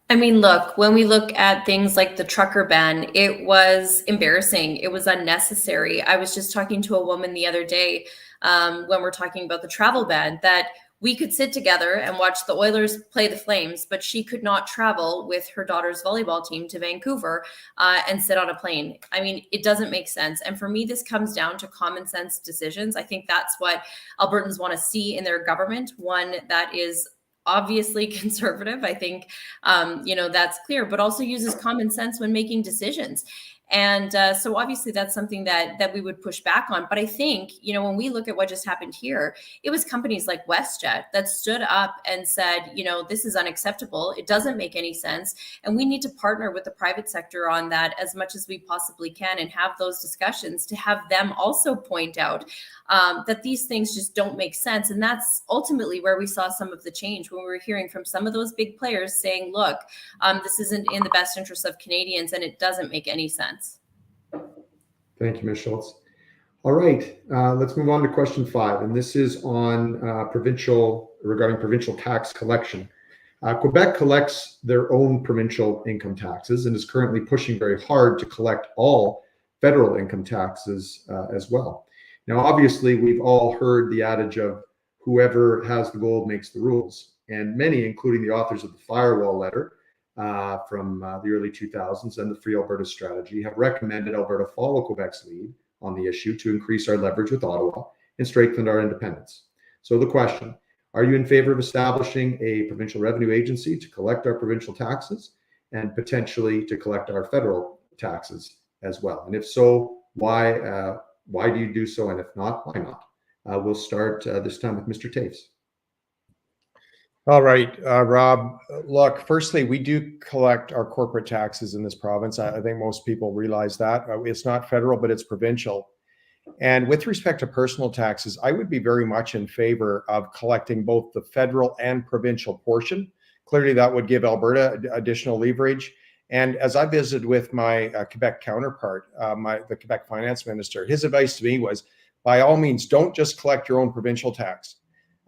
I mean, look, when we look at things like the trucker ban, it was embarrassing. It was unnecessary. I was just talking to a woman the other day when we're talking about the travel ban that we could sit together and watch the Oilers play the Flames, but she could not travel with her daughter's volleyball team to Vancouver and sit on a plane. I mean, it doesn't make sense. And for me, this comes down to common sense decisions. I think that's what Albertans want to see in their government, one that is obviously conservative. I think, that's clear, but also uses common sense when making decisions. And so obviously that's something that we would push back on. But I think, when we look at what just happened here, it was companies like WestJet that stood up and said, this is unacceptable. It doesn't make any sense. And we need to partner with the private sector on that as much as we possibly can and have those discussions to have them also point out that these things just don't make sense. And that's ultimately where we saw some of the change when we were hearing from some of those big players saying, look, this isn't in the best interest of Canadians and it doesn't make any sense. Thank you, Ms. Schultz. All right, let's move on to question 5. And this is on regarding provincial tax collection. Quebec collects their own provincial income taxes and is currently pushing very hard to collect all federal income taxes as well. Now, obviously, we've all heard the adage of whoever has the gold makes the rules. And many, including the authors of the Firewall letter from the early 2000s and the Free Alberta Strategy, have recommended Alberta follow Quebec's lead on the issue to increase our leverage with Ottawa and strengthen our independence. So the question, are you in favor of establishing a provincial revenue agency to collect our provincial taxes and potentially to collect our federal taxes as well? And if so, why do you do so? And if not, why not? We'll start this time with Mr. Taves. All right, Rob, look, firstly, we do collect our corporate taxes in this province. I think most people realize that. It's not federal, but it's provincial. And with respect to personal taxes, I would be very much in favor of collecting both the federal and provincial portion. Clearly, that would give Alberta additional leverage. And as I visited with my Quebec counterpart, the Quebec finance minister, his advice to me was, by all means, don't just collect your own provincial tax.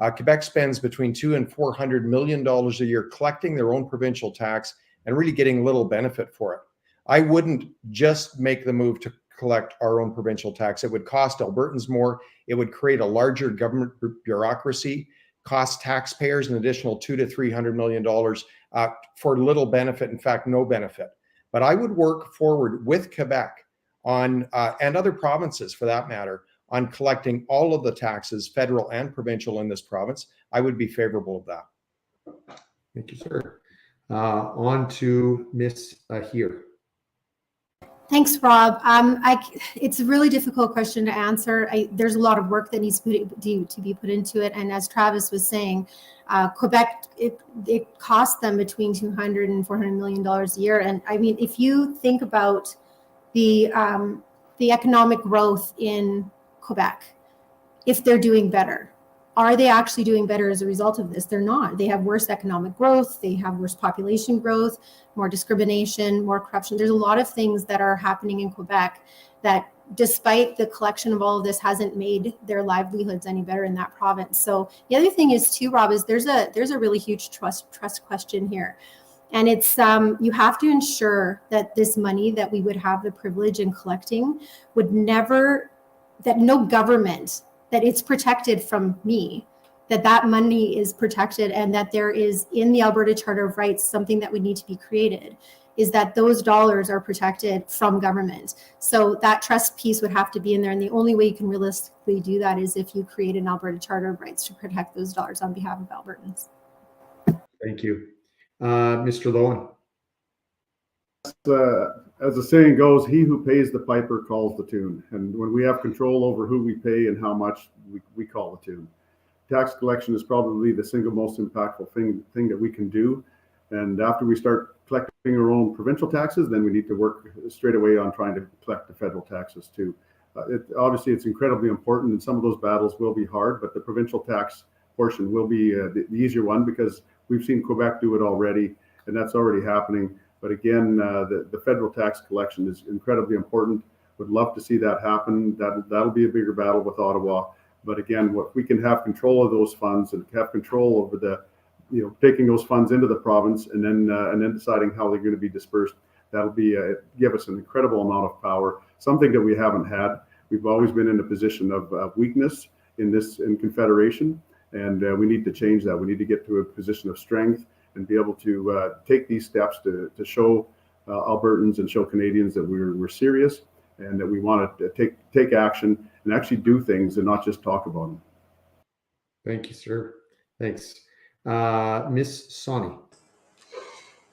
Quebec spends between $200 and $400 million a year collecting their own provincial tax and really getting little benefit for it. I wouldn't just make the move to collect our own provincial tax. It would cost Albertans more. It would create a larger government bureaucracy, cost taxpayers an additional $200 to $300 million for little benefit, in fact, no benefit. But I would work forward with Quebec on, and other provinces for that matter, on collecting all of the taxes, federal and provincial, in this province. I would be favorable of that. Thank you, sir. On to Ms. Here. Thanks, Rob. It's a really difficult question to answer. There's a lot of work that needs to be put into it. And as Travis was saying, Quebec, it costs them between $200 and $400 million a year. And I mean, if you think about the economic growth in Quebec, if they're doing better, are they actually doing better as a result of this? They're not. They have worse economic growth. They have worse population growth, more discrimination, more corruption. There's a lot of things that are happening in Quebec that, despite the collection of all of this, hasn't made their livelihoods any better in that province. So the other thing is too, Rob, is there's a really huge trust question here. And it's you have to ensure that this money that we would have the privilege in collecting would never, that no government, that it's protected from me, that money is protected, and that there is in the Alberta Charter of Rights something that would need to be created, is that those dollars are protected from government. So that trust piece would have to be in there. And the only way you can realistically do that is if you create an Alberta Charter of Rights to protect those dollars on behalf of Albertans. Thank you. Mr. Lowen. As the saying goes, he who pays the piper calls the tune. And when we have control over who we pay and how much, we call the tune. Tax collection is probably the single most impactful thing that we can do. And after we start collecting our own provincial taxes, then we need to work straight away on trying to collect the federal taxes too. Obviously, it's incredibly important, and some of those battles will be hard, but the provincial tax portion will be the easier one, because we've seen Quebec do it already, and that's already happening. But again, the federal tax collection is incredibly important. Would love to see that happen. That'll be a bigger battle with Ottawa. But again, what we can have control of those funds and have control over taking those funds into the province and then deciding how they're going to be dispersed. That'll be give us an incredible amount of power, something that we haven't had. We've always been in a position of weakness in Confederation, and we need to change that. We need to get to a position of strength and be able to take these steps to show Albertans and show Canadians that we're serious and that we want to take action and actually do things and not just talk about them. Thank you, sir. Thanks. Miss Soni.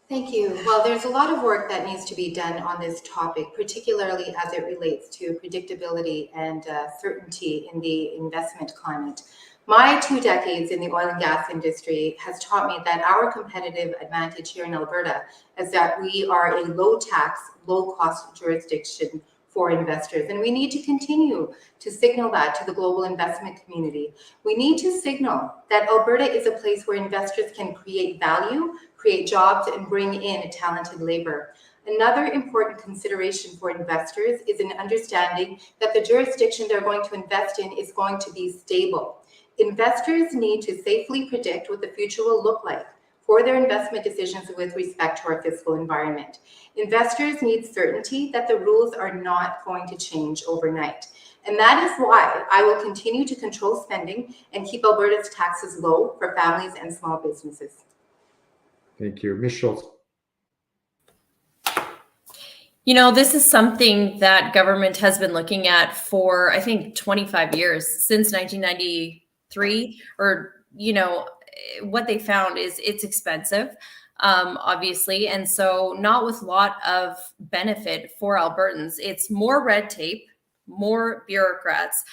Thank you. Well, there's a lot of work that needs to be done on this topic, particularly as it relates to predictability and certainty in the investment climate. My 2 decades in the oil and gas industry has taught me that our competitive advantage here in Alberta is that we are a low tax, low cost jurisdiction for investors. And we need to continue to signal that to the global investment community. We need to signal that Alberta is a place where investors can create value, create jobs, and bring in talented labor. Another important consideration for investors is an understanding that the jurisdiction they're going to invest in is going to be stable. Investors need to safely predict what the future will look like for their investment decisions with respect to our fiscal environment. Investors need certainty that the rules are not going to change overnight. And that is why I will continue to control spending and keep Alberta's taxes low for families and small businesses. Thank you. Ms. Schultz. This is something that government has been looking at for, I think, 25 years, since 1993, or, what they found is it's expensive, obviously. And so not with a lot of benefit for Albertans. It's more red tape, more bureaucrats,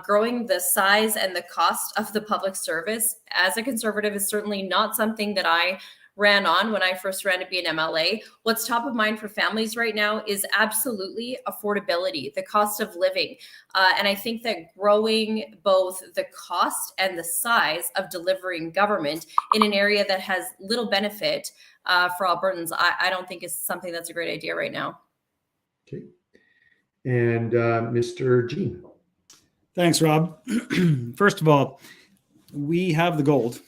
growing the size and the cost of the public service. As a Conservative, is certainly not something that I ran on when I first ran to be an MLA. What's top of mind for families right now is absolutely affordability, the cost of living. And I think that growing both the cost and the size of delivering government in an area that has little benefit for Albertans, I don't think is something that's a great idea right now. Okay. And Mr. Jean. Thanks, Rob. First of all, we have the gold.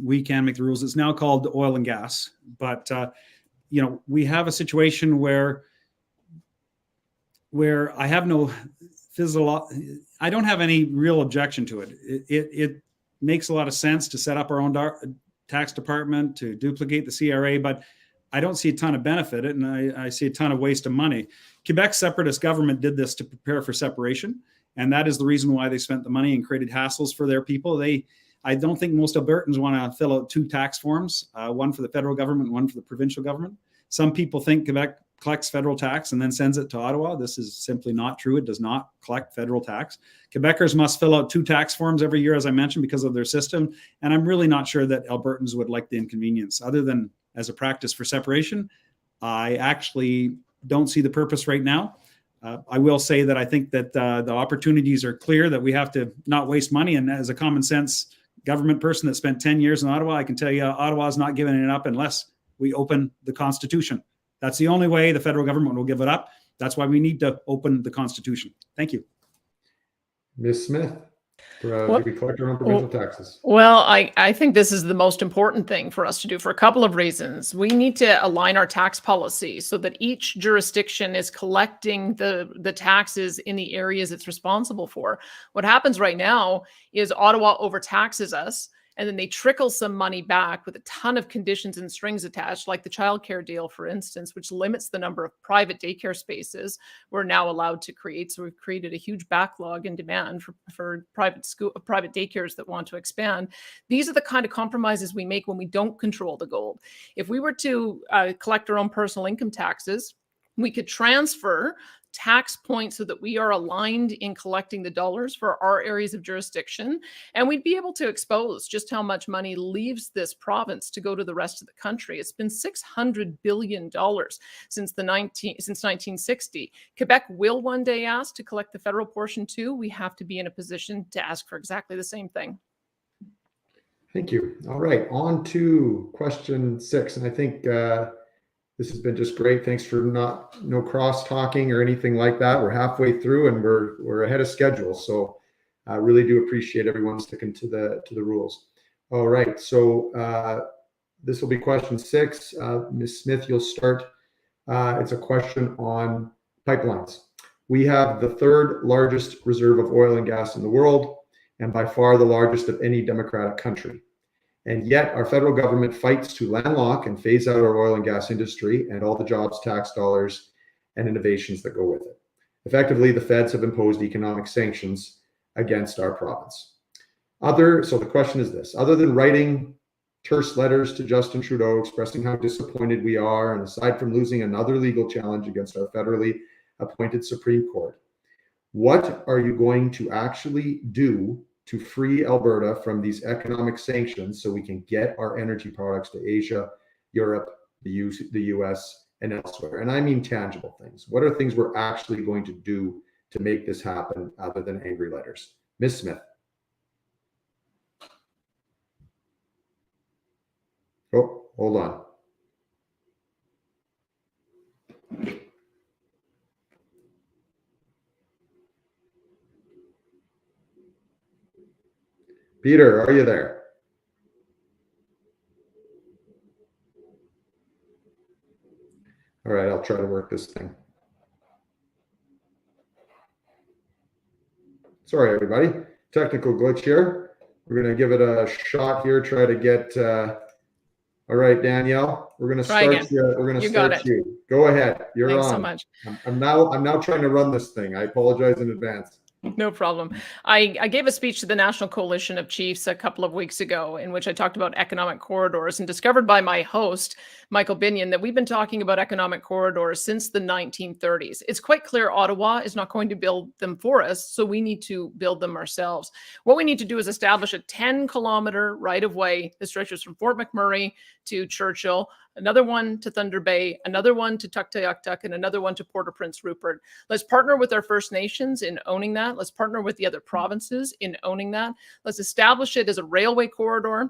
We can make the rules. It's now called oil and gas, but we have a situation where I have no I don't have any real objection to it. It makes a lot of sense to set up our own tax department, to duplicate the CRA, but I don't see a ton of benefit, and I see a ton of waste of money. Quebec's separatist government did this to prepare for separation. And that is the reason why they spent the money and created hassles for their people. I don't think most Albertans want to fill out 2 tax forms, one for the federal government, one for the provincial government. Some people think Quebec collects federal tax and then sends it to Ottawa. This is simply not true. It does not collect federal tax. Quebecers must fill out 2 tax forms every year, as I mentioned, because of their system. And I'm really not sure that Albertans would like the inconvenience. Other than as a practice for separation, I actually don't see the purpose right now. I will say that I think that the opportunities are clear, that we have to not waste money. And as a common sense government person that spent 10 years in Ottawa, I can tell you Ottawa is not giving it up unless we open the Constitution. That's the only way the federal government will give it up. That's why we need to open the Constitution. Thank you. Ms. Smith. Do we collect our own provincial taxes? Well, I think this is the most important thing for us to do for a couple of reasons. We need to align our tax policy so that each jurisdiction is collecting the taxes in the areas it's responsible for. What happens right now is Ottawa overtaxes us, and then they trickle some money back with a ton of conditions and strings attached, like the childcare deal, for instance, which limits the number of private daycare spaces we're now allowed to create. So we've created a huge backlog in demand for private daycares that want to expand. These are the kind of compromises we make when we don't control the gold. If we were to collect our own personal income taxes, we could transfer tax points so that we are aligned in collecting the dollars for our areas of jurisdiction. And we'd be able to expose just how much money leaves this province to go to the rest of the country. It's been $600 billion since 1960. Quebec will one day ask to collect the federal portion too. We have to be in a position to ask for exactly the same thing. Thank you. All right, on to question 6. And I think this has been just great. Thanks for no cross talking or anything like that. We're halfway through and we're ahead of schedule. So I really do appreciate everyone sticking to the rules. All right. So this will be question 6. Ms. Smith, you'll start. It's a question on pipelines. We have the 3rd largest reserve of oil and gas in the world, and by far the largest of any democratic country. And yet our federal government fights to landlock and phase out our oil and gas industry and all the jobs, tax dollars, and innovations that go with it. Effectively, the feds have imposed economic sanctions against our province. So the question is this: other than writing terse letters to Justin Trudeau expressing how disappointed we are, and aside from losing another legal challenge against our federally appointed Supreme Court, what are you going to actually do to free Alberta from these economic sanctions so we can get our energy products to Asia, Europe, the US, and elsewhere? And I mean tangible things. What are things we're actually going to do to make this happen other than angry letters? Ms. Smith. Oh, hold on. Peter, are you there? All right, I'll try to work this thing. Sorry, everybody. Technical glitch here. We're going to give it a shot here, try to get... all right, Danielle, we're going to start you. We're going to start you. Go ahead. You're on. Thanks so much. I'm now trying to run this thing. I apologize in advance. No problem. I gave a speech to the National Coalition of Chiefs a couple of weeks ago in which I talked about economic corridors, and discovered by my host, Michael Binion, that we've been talking about economic corridors since the 1930s. It's quite clear Ottawa is not going to build them for us, so we need to build them ourselves. What we need to do is establish a 10-kilometer right-of-way that stretches from Fort McMurray to Churchill, another one to Thunder Bay, another one to Tuktoyaktuk, and another one to Port-au-Prince Rupert. Let's partner with our First Nations in owning that. Let's partner with the other provinces in owning that. Let's establish it as a railway corridor,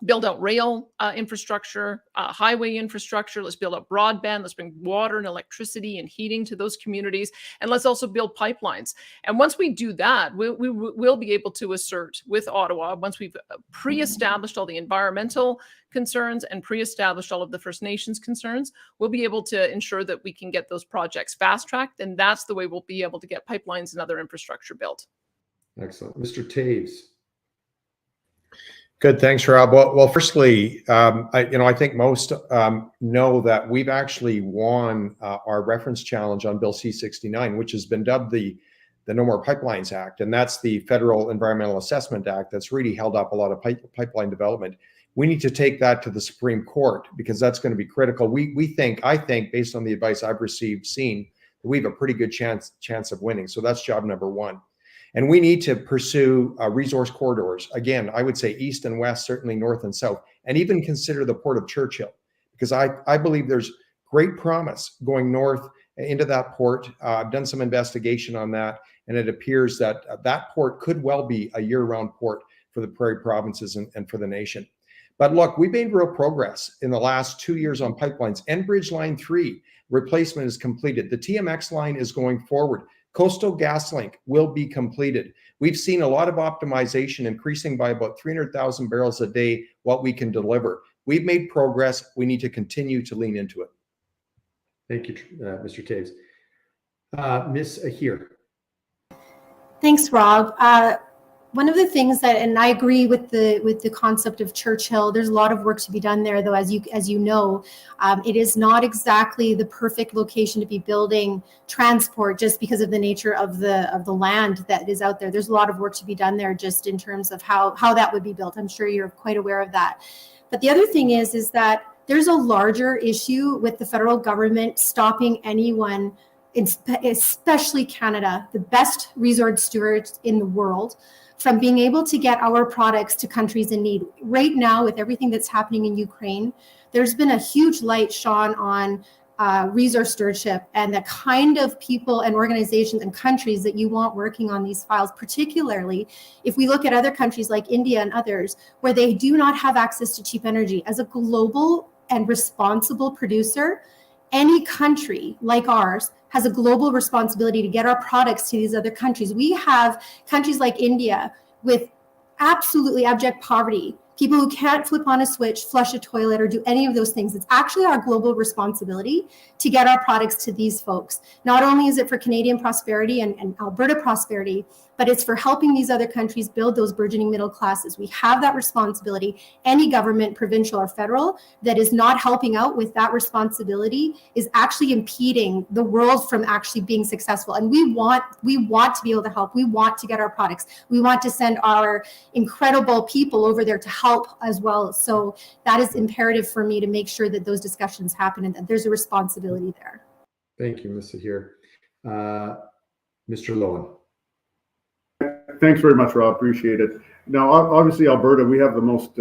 build out rail infrastructure, highway infrastructure. Let's build out broadband. Let's bring water and electricity and heating to those communities. And let's also build pipelines. And once we do that, we'll be able to assert with Ottawa, once we've pre-established all the environmental concerns and pre-established all of the First Nations concerns, we'll be able to ensure that we can get those projects fast-tracked. And that's the way we'll be able to get pipelines and other infrastructure built. Excellent. Mr. Taves. Good, thanks, Rob. Well, firstly, I think most know that we've actually won our reference challenge on Bill C-69, which has been dubbed the No More Pipelines Act, and that's the Federal Environmental Assessment Act that's really held up a lot of pipeline development. We need to take that to the Supreme Court because that's going to be critical. I think, based on the advice I've seen, that we have a pretty good chance of winning. So that's job number one. And we need to pursue resource corridors. Again, I would say east and west, certainly north and south, and even consider the Port of Churchill, because I believe there's great promise going north into that port. I've done some investigation on that, and it appears that that port could well be a year-round port for the Prairie provinces and for the nation. But look, we've made real progress in the last 2 years on pipelines. Enbridge Line 3 replacement is completed. The TMX line is going forward. Coastal GasLink will be completed. We've seen a lot of optimization, increasing by about 300,000 barrels a day what we can deliver. We've made progress. We need to continue to lean into it. Thank you, Mr. Taves. Ms. Ahir. Thanks, Rob. One of the things that, and I agree with the concept of Churchill, there's a lot of work to be done there, though, as you know, it is not exactly the perfect location to be building transport just because of the nature of the land that is out there. There's a lot of work to be done there just in terms of how that would be built. I'm sure you're quite aware of that. But the other thing is that there's a larger issue with the federal government stopping anyone, especially Canada, the best resource stewards in the world, from being able to get our products to countries in need. Right now, with everything that's happening in Ukraine, there's been a huge light shone on resource stewardship and the kind of people and organizations and countries that you want working on these files, particularly if we look at other countries like India and others, where they do not have access to cheap energy. As a global and responsible producer, any country like ours has a global responsibility to get our products to these other countries. We have countries like India with absolutely abject poverty people who can't flip on a switch, flush a toilet, or do any of those things. It's actually our global responsibility to get our products to these folks. Not only is it for Canadian prosperity and Alberta prosperity, but it's for helping these other countries build those burgeoning middle classes. We have that responsibility. Any government, provincial or federal, that is not helping out with that responsibility is actually impeding the world from actually being successful. And we want to be able to help. We want to get our products. We want to send our incredible people over there to help as well. So that is imperative for me to make sure that those discussions happen and that there's a responsibility there. Thank you, Ms. Sahir. Mr. Lowen. Thanks very much, Rob. Appreciate it. Now, obviously, Alberta, we have the most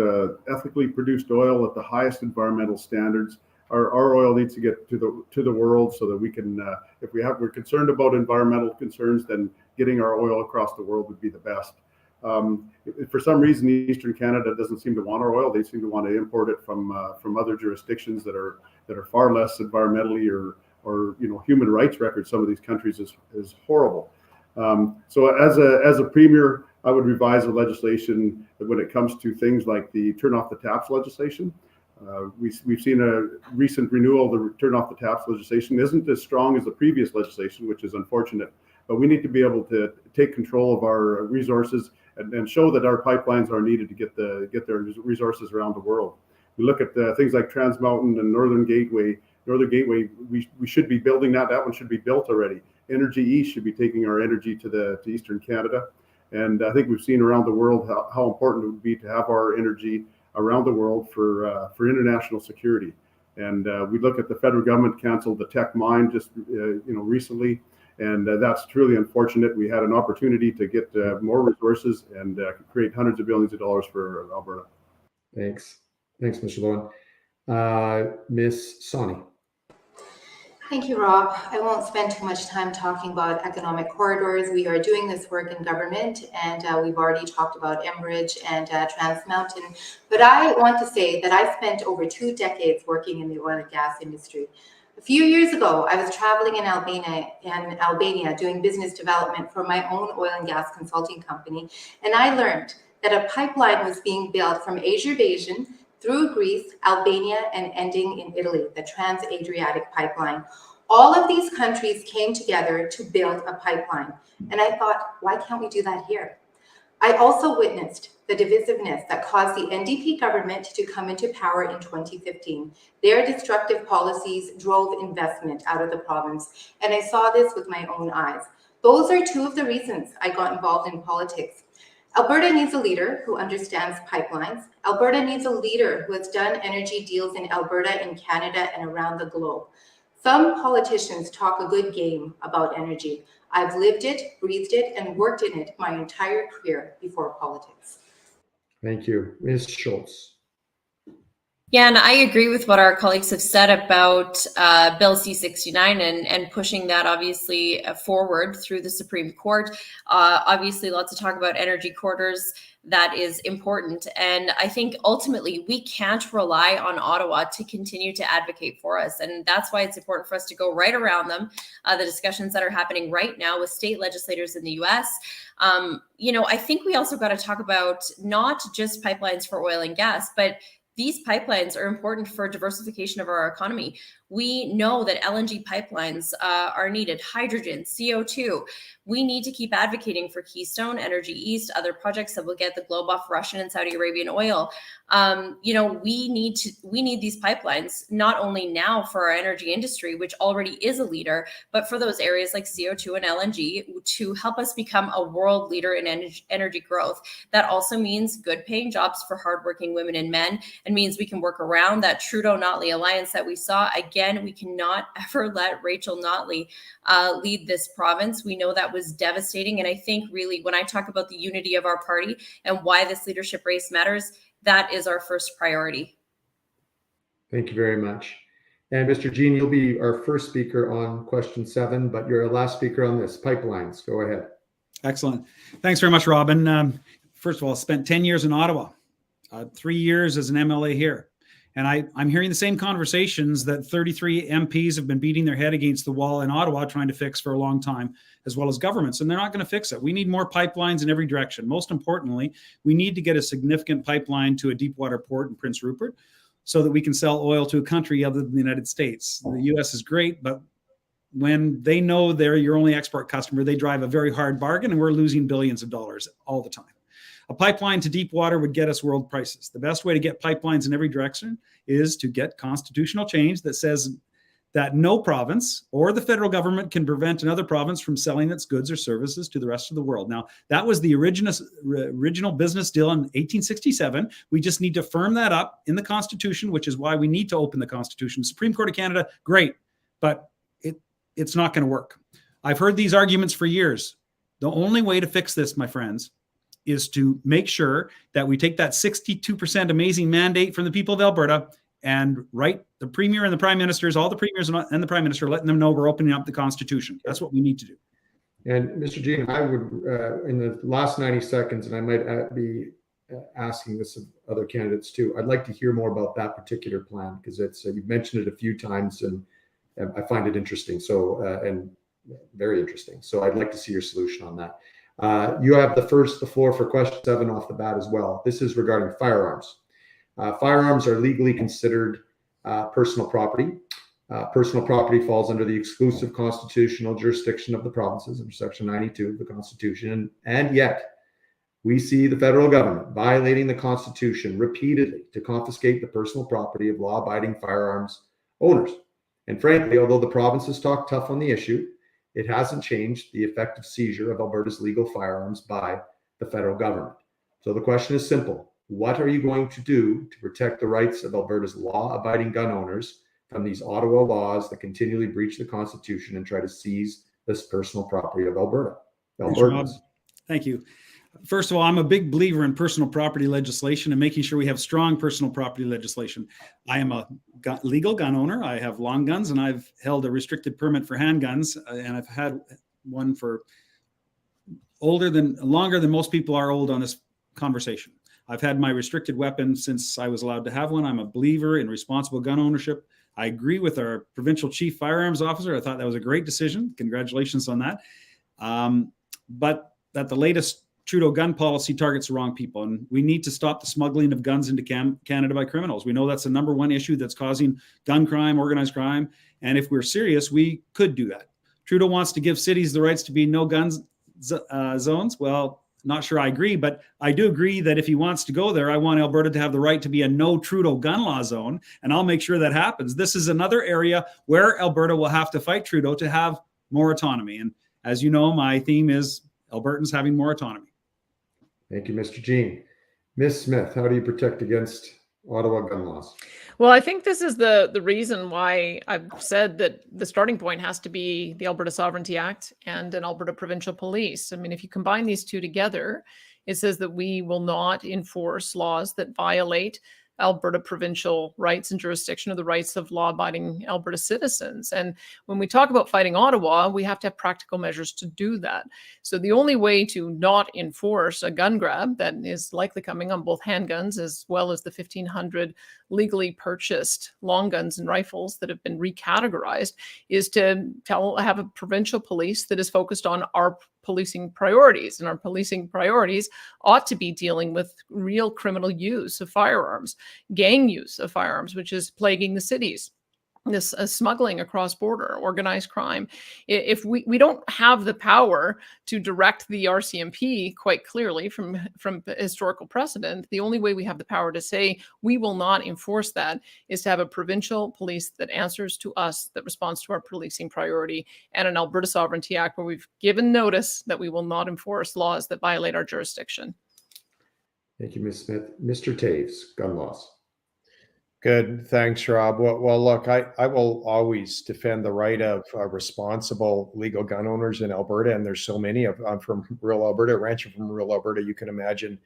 ethically produced oil at the highest environmental standards. Our oil needs to get to the world so that we can, if we're concerned about environmental concerns, then getting our oil across the world would be the best. For some reason, Eastern Canada doesn't seem to want our oil. They seem to want to import it from other jurisdictions that are far less environmentally or human rights record. Some of these countries is horrible. So as a premier, I would revise the legislation when it comes to things like the turn off the taps legislation. We've seen a recent renewal of the turn off the taps legislation. Isn't as strong as the previous legislation, which is unfortunate. But we need to be able to take control of our resources and show that our pipelines are needed to get their resources around the world. We look at things like Trans Mountain and Northern Gateway. Northern Gateway, we should be building that. That one should be built already. Energy East should be taking our energy to Eastern Canada. And I think we've seen around the world how important it would be to have our energy around the world for international security. And we look at the federal government canceled the Tech Mine just recently, and that's truly unfortunate. We had an opportunity to get more resources and create hundreds of billions of dollars for Alberta. Thanks, Mr. Lowen. Ms. Soni. Thank you, Rob. I won't spend too much time talking about economic corridors. We are doing this work in government, and we've already talked about Enbridge and Trans Mountain. But I want to say that I spent over 2 decades working in the oil and gas industry. A few years ago, I was traveling in Albania doing business development for my own oil and gas consulting company, and I learned that a pipeline was being built from Azerbaijan through Greece, Albania, and ending in Italy, the Trans-Adriatic Pipeline. All of these countries came together to build a pipeline. And I thought, why can't we do that here? I also witnessed the divisiveness that caused the NDP government to come into power in 2015. Their destructive policies drove investment out of the province. And I saw this with my own eyes. Those are 2 of the reasons I got involved in politics. Alberta needs a leader who understands pipelines. Alberta needs a leader who has done energy deals in Alberta, in Canada, and around the globe. Some politicians talk a good game about energy. I've lived it, breathed it, and worked in it my entire career before politics. Thank you. Ms. Schultz. Yeah, and I agree with what our colleagues have said about Bill C-69 and pushing that obviously forward through the Supreme Court. Obviously, lots of talk about energy corridors. That is important. And I think ultimately we can't rely on Ottawa to continue to advocate for us. And that's why it's important for us to go right around them. The discussions that are happening right now with state legislators in the US. I think we also got to talk about not just pipelines for oil and gas, but these pipelines are important for diversification of our economy. We know that LNG pipelines are needed, hydrogen, CO2. We need to keep advocating for Keystone, Energy East, other projects that will get the globe off Russian and Saudi Arabian oil. We need these pipelines, not only now for our energy industry, which already is a leader, but for those areas like CO2 and LNG to help us become a world leader in energy growth. That also means good paying jobs for hardworking women and men, and means we can work around that Trudeau-Notley alliance that we saw. Again, we cannot ever let Rachel Notley lead this province. We know that was devastating. And I think really when I talk about the unity of our party and why this leadership race matters, that is our first priority. Thank you very much. And Mr. Jean, you'll be our first speaker on question 7, but you're our last speaker on this, pipelines. Go ahead. Excellent. Thanks very much, Robin. First of all, I spent 10 years in Ottawa, 3 years as an MLA here. And I'm hearing the same conversations that 33 MPs have been beating their head against the wall in Ottawa trying to fix for a long time, as well as governments, and they're not going to fix it. We need more pipelines in every direction. Most importantly, we need to get a significant pipeline to a deep water port in Prince Rupert so that we can sell oil to a country other than the United States. The US is great, but when they know they're your only export customer, they drive a very hard bargain, and we're losing billions of dollars all the time. A pipeline to deep water would get us world prices. The best way to get pipelines in every direction is to get constitutional change that says that no province or the federal government can prevent another province from selling its goods or services to the rest of the world. Now, that was the original business deal in 1867. We just need to firm that up in the Constitution, which is why we need to open the Constitution. Supreme Court of Canada, great, but it's not going to work. I've heard these arguments for years. The only way to fix this, my friends, is to make sure that we take that 62% amazing mandate from the people of Alberta and write the Premier and the Prime Ministers, all the Premiers and the Prime Minister, letting them know we're opening up the Constitution. That's what we need to do. And Mr. Jean, I would, in the last 90 seconds, and I might be asking this of other candidates too, I'd like to hear more about that particular plan, because it's you've mentioned it a few times, and I find it interesting. So, and very interesting. So I'd like to see your solution on that. You have the floor for question 7 off the bat as well. This is regarding firearms. Firearms are legally considered personal property. Personal property falls under the exclusive constitutional jurisdiction of the provinces under Section 92 of the Constitution. And yet, we see the federal government violating the Constitution repeatedly to confiscate the personal property of law-abiding firearms owners. And frankly, although the provinces talk tough on the issue, it hasn't changed the effective seizure of Alberta's legal firearms by the federal government. So the question is simple. What are you going to do to protect the rights of Alberta's law-abiding gun owners from these Ottawa laws that continually breach the Constitution and try to seize this personal property of Alberta? Albertans. Thank you. First of all, I'm a big believer in personal property legislation and making sure we have strong personal property legislation. I am a legal gun owner. I have long guns, and I've held a restricted permit for handguns, and I've had one for longer than most people are old on this conversation. I've had my restricted weapon since I was allowed to have one. I'm a believer in responsible gun ownership. I agree with our provincial chief firearms officer. I thought that was a great decision. Congratulations on that. But that the latest Trudeau gun policy targets the wrong people, and we need to stop the smuggling of guns into Canada by criminals. We know that's the number one issue that's causing gun crime, organized crime, and if we're serious, we could do that. Trudeau wants to give cities the rights to be no guns zones. Well, not sure I agree, but I do agree that if he wants to go there, I want Alberta to have the right to be a no Trudeau gun law zone, and I'll make sure that happens. This is another area where Alberta will have to fight Trudeau to have more autonomy. And as you know, my theme is Albertans having more autonomy. Thank you, Mr. Jean. Ms. Smith, how do you protect against Ottawa gun laws? Well, I think this is the reason why I've said that the starting point has to be the Alberta Sovereignty Act and an Alberta Provincial Police. I mean, if you combine these two together, it says that we will not enforce laws that violate Alberta provincial rights and jurisdiction of the rights of law-abiding Alberta citizens. And when we talk about fighting Ottawa, we have to have practical measures to do that. So the only way to not enforce a gun grab that is likely coming on both handguns as well as the 1,500 legally purchased long guns and rifles that have been recategorized is to have a provincial police that is focused on our policing priorities, and our policing priorities ought to be dealing with real criminal use of firearms, gang use of firearms, which is plaguing the cities. This smuggling across border, organized crime. If we don't have the power to direct the RCMP quite clearly from historical precedent, the only way we have the power to say we will not enforce that is to have a provincial police that answers to us, that responds to our policing priority, and an Alberta Sovereignty Act where we've given notice that we will not enforce laws that violate our jurisdiction. Thank you, Ms. Smith. Mr. Taves, gun laws. Good. Thanks, Rob. Well, look, I will always defend the right of responsible legal gun owners in Alberta, and there's so many of. I'm from rural Alberta, rancher from rural Alberta. You can imagine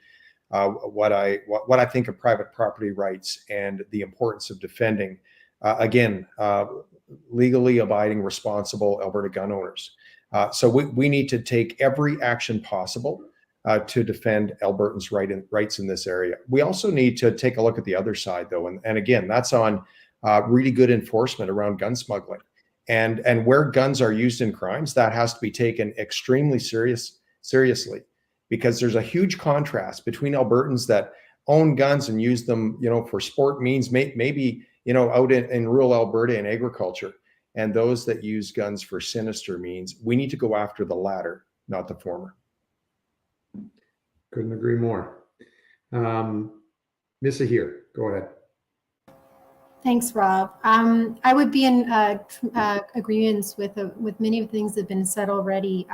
what I think of private property rights and the importance of defending, legally abiding, responsible Alberta gun owners. So we need to take every action possible to defend Albertans' rights in this area. We also need to take a look at the other side, though, and again, that's on really good enforcement around gun smuggling. And where guns are used in crimes, that has to be taken extremely seriously, because there's a huge contrast between Albertans that own guns and use them, for sport means, maybe, out in rural Alberta in agriculture, and those that use guns for sinister means. We need to go after the latter, not the former. Couldn't agree more. Ms. Ahir, go ahead. Thanks, Rob. I would be in agreement with many of the things that have been said already.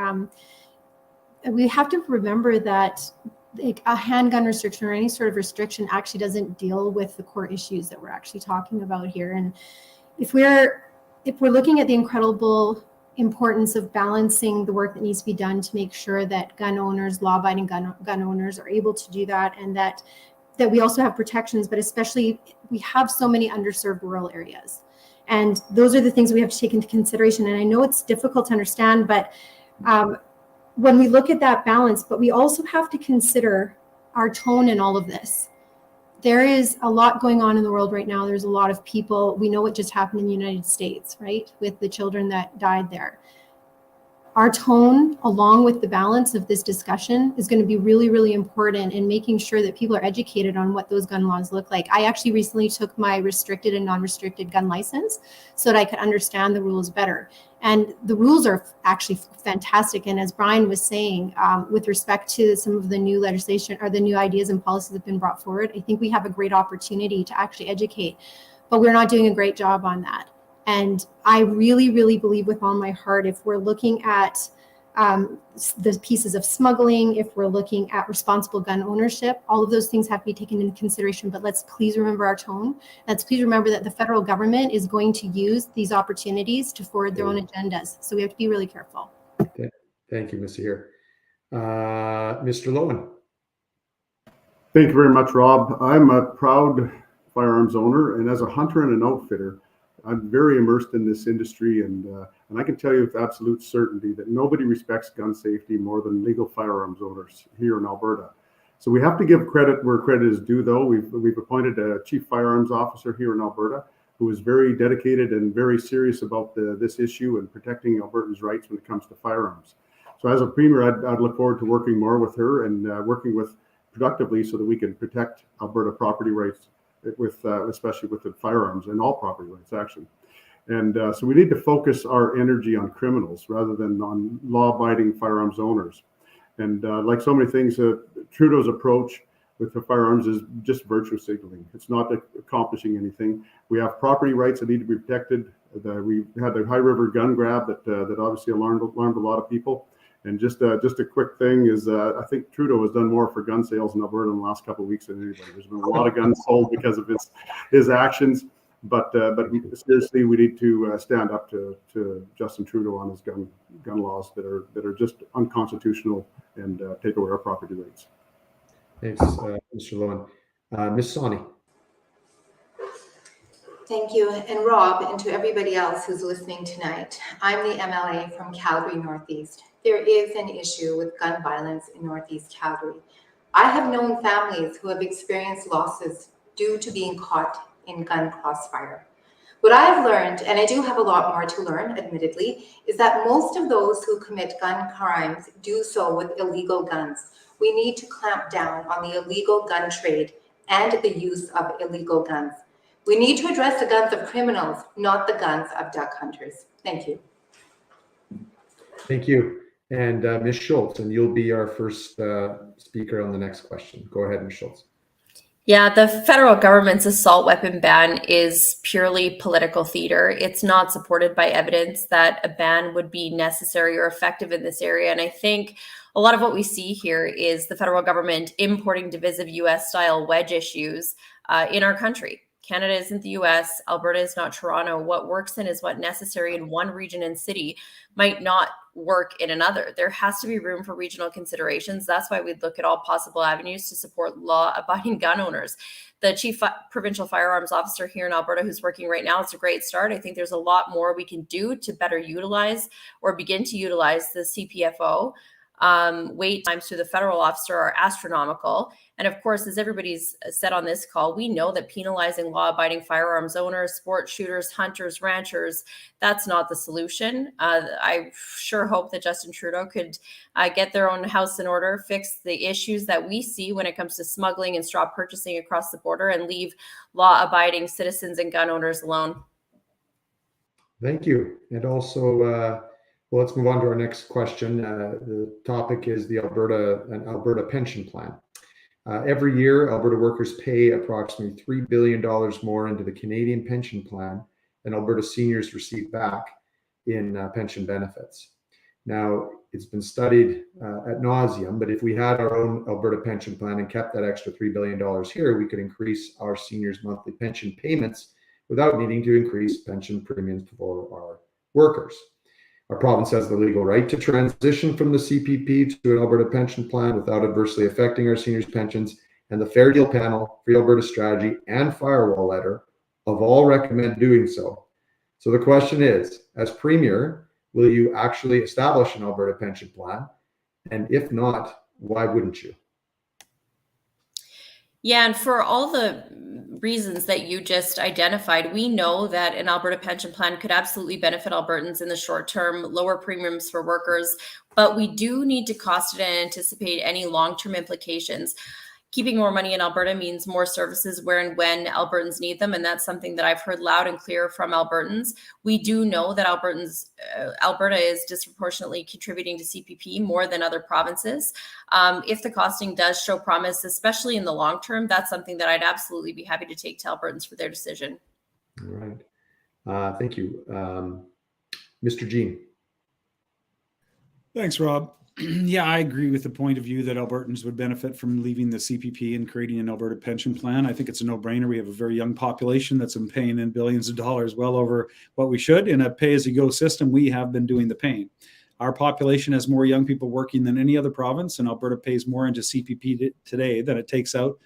We have to remember that a handgun restriction or any sort of restriction actually doesn't deal with the core issues that we're actually talking about here. And if we're looking at the incredible importance of balancing the work that needs to be done to make sure that gun owners, law-abiding gun owners, are able to do that, and that we also have protections, but especially we have so many underserved rural areas. And those are the things we have to take into consideration. And I know it's difficult to understand, but when we look at that balance, but we also have to consider our tone in all of this. There is a lot going on in the world right now. There's a lot of people. We know what just happened in the United States, right? With the children that died there. Our tone, along with the balance of this discussion, is going to be really, really important in making sure that people are educated on what those gun laws look like. I actually recently took my restricted and non-restricted gun license so that I could understand the rules better. And the rules are actually fantastic. And as Brian was saying, with respect to some of the new legislation or the new ideas and policies that have been brought forward, I think we have a great opportunity to actually educate, but we're not doing a great job on that. And I really, really believe with all my heart, if we're looking at the pieces of smuggling, if we're looking at responsible gun ownership, all of those things have to be taken into consideration. But let's please remember our tone. Let's please remember that the federal government is going to use these opportunities to forward their own agendas. So we have to be really careful. Okay. Thank you, Ms. Ahir. Mr. Lowen. Thank you very much, Rob. I'm a proud firearms owner, and as a hunter and an outfitter, I'm very immersed in this industry, and I can tell you with absolute certainty that nobody respects gun safety more than legal firearms owners here in Alberta. So we have to give credit where credit is due, though. We've appointed a chief firearms officer here in Alberta who is very dedicated and very serious about this issue and protecting Albertans' rights when it comes to firearms. So as a premier, I'd look forward to working more with her and working with productively so that we can protect Alberta property rights, especially with the firearms and all property rights, actually. And so we need to focus our energy on criminals rather than on law-abiding firearms owners. And like so many things, Trudeau's approach with the firearms is just virtue signaling. It's not accomplishing anything. We have property rights that need to be protected. We had the High River gun grab that obviously alarmed a lot of people. And just a quick thing is, I think Trudeau has done more for gun sales in Alberta in the last couple of weeks than anybody. There's been a lot of guns sold because of his actions, but seriously, we need to stand up to Justin Trudeau on his gun laws that are just unconstitutional and take away our property rights. Thanks, Mr. Lowen. Ms. Sani. Thank you. And Rob, and to everybody else who's listening tonight, I'm the MLA from Calgary Northeast. There is an issue with gun violence in Northeast Calgary. I have known families who have experienced losses due to being caught in gun crossfire. What I've learned, and I do have a lot more to learn, admittedly, is that most of those who commit gun crimes do so with illegal guns. We need to clamp down on the illegal gun trade and the use of illegal guns. We need to address the guns of criminals, not the guns of duck hunters. Thank you. Thank you. And Ms. Schultz, and you'll be our first speaker on the next question. Go ahead, Ms. Schultz. Yeah, the federal government's assault weapon ban is purely political theater. It's not supported by evidence that a ban would be necessary or effective in this area. And I think a lot of what we see here is the federal government importing divisive US-style wedge issues in our country. Canada isn't the US, Alberta is not Toronto. What works and is what necessary in one region and city might not work in another. There has to be room for regional considerations. That's why we'd look at all possible avenues to support law-abiding gun owners. The Chief Provincial Firearms Officer here in Alberta who's working right now, it's a great start. I think there's a lot more we can do to better utilize or begin to utilize the CPFO. Wait times to the federal officer are astronomical. And of course, as everybody's said on this call, we know that penalizing law-abiding firearms owners, sport shooters, hunters, ranchers, that's not the solution. I sure hope that Justin Trudeau could get their own house in order, fix the issues that we see when it comes to smuggling and straw purchasing across the border, and leave law-abiding citizens and gun owners alone. Thank you. And also, well, let's move on to our next question. The topic is an Alberta pension plan. Every year, Alberta workers pay approximately $3 billion more into the Canadian pension plan than Alberta seniors receive back in pension benefits. Now, it's been studied ad nauseum, but if we had our own Alberta pension plan and kept that extra $3 billion here, we could increase our seniors' monthly pension payments without needing to increase pension premiums for our workers. Our province has the legal right to transition from the CPP to an Alberta pension plan without adversely affecting our seniors' pensions, and the Fair Deal Panel, Free Alberta Strategy, and Firewall Letter of all recommend doing so. So the question is, as Premier, will you actually establish an Alberta pension plan? And if not, why wouldn't you? Yeah, and for all the reasons that you just identified, we know that an Alberta pension plan could absolutely benefit Albertans in the short term, lower premiums for workers, but we do need to cost it and anticipate any long-term implications. Keeping more money in Alberta means more services where and when Albertans need them, and that's something that I've heard loud and clear from Albertans. We do know that Alberta is disproportionately contributing to CPP more than other provinces. If the costing does show promise, especially in the long term, that's something that I'd absolutely be happy to take to Albertans for their decision. All right. Thank you. Mr. Jean. Thanks, Rob. Yeah, I agree with the point of view that Albertans would benefit from leaving the CPP and creating an Alberta pension plan. I think it's a no-brainer. We have a very young population that's been paying in billions of dollars, well over what we should. In a pay-as-you-go system, we have been doing the paying. Our population has more young people working than any other province, and Alberta pays more into CPP today than it takes out,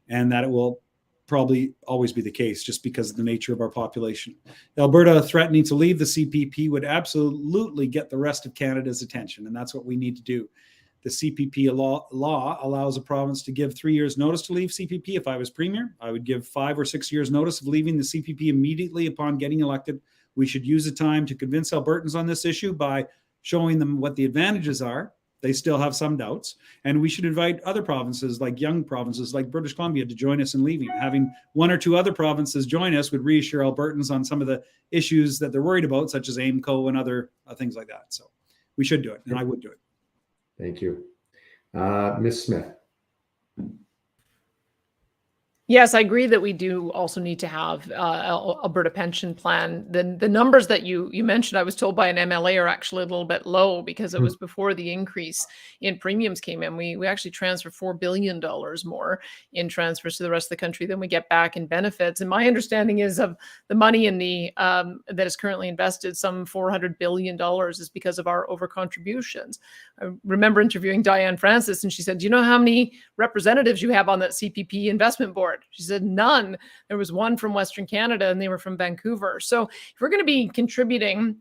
and that it will probably always be the case just because of the nature of our population. Alberta threatening to leave the CPP would absolutely get the rest of Canada's attention, and that's what we need to do. The CPP law allows a province to give 3 years notice to leave CPP. If I was Premier, I would give 5 or 6 years notice of leaving the CPP immediately upon getting elected. We should use the time to convince Albertans on this issue by showing them what the advantages are. They still have some doubts. And we should invite other provinces, like young provinces like British Columbia, to join us in leaving. Having 1 or 2 other provinces join us would reassure Albertans on some of the issues that they're worried about, such as AIMCO and other things like that. So we should do it, and I would do it. Thank you. Ms. Smith. Yes, I agree that we do also need to have Alberta pension plan. The numbers that you mentioned, I was told by an MLA, are actually a little bit low because it was before the increase in premiums came in. We actually transfer $4 billion more in transfers to the rest of the country than we get back in benefits. And my understanding is of the money in the that is currently invested, some $400 billion is because of our overcontributions. I remember interviewing Diane Francis, and she said, "Do you know how many representatives you have on that CPP investment board?" She said, "None. There was one from Western Canada, and they were from Vancouver." So if we're going to be contributing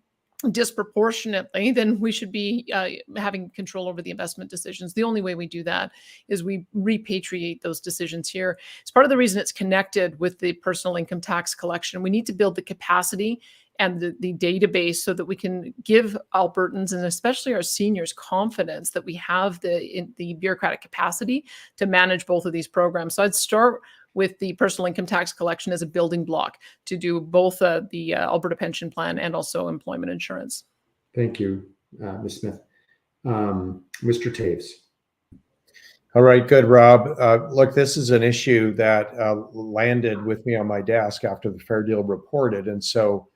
disproportionately, then we should be having control over the investment decisions. The only way we do that is we repatriate those decisions here. It's part of the reason it's connected with the personal income tax collection. We need to build the capacity and the database so that we can give Albertans, and especially our seniors, confidence that we have the bureaucratic capacity to manage both of these programs. So I'd start with the personal income tax collection as a building block to do both the Alberta pension plan and also employment insurance. Thank you, Ms. Smith. Mr. Taves. All right, good, Rob. Look, this is an issue that landed with me on my desk after the Fair Deal reported. And so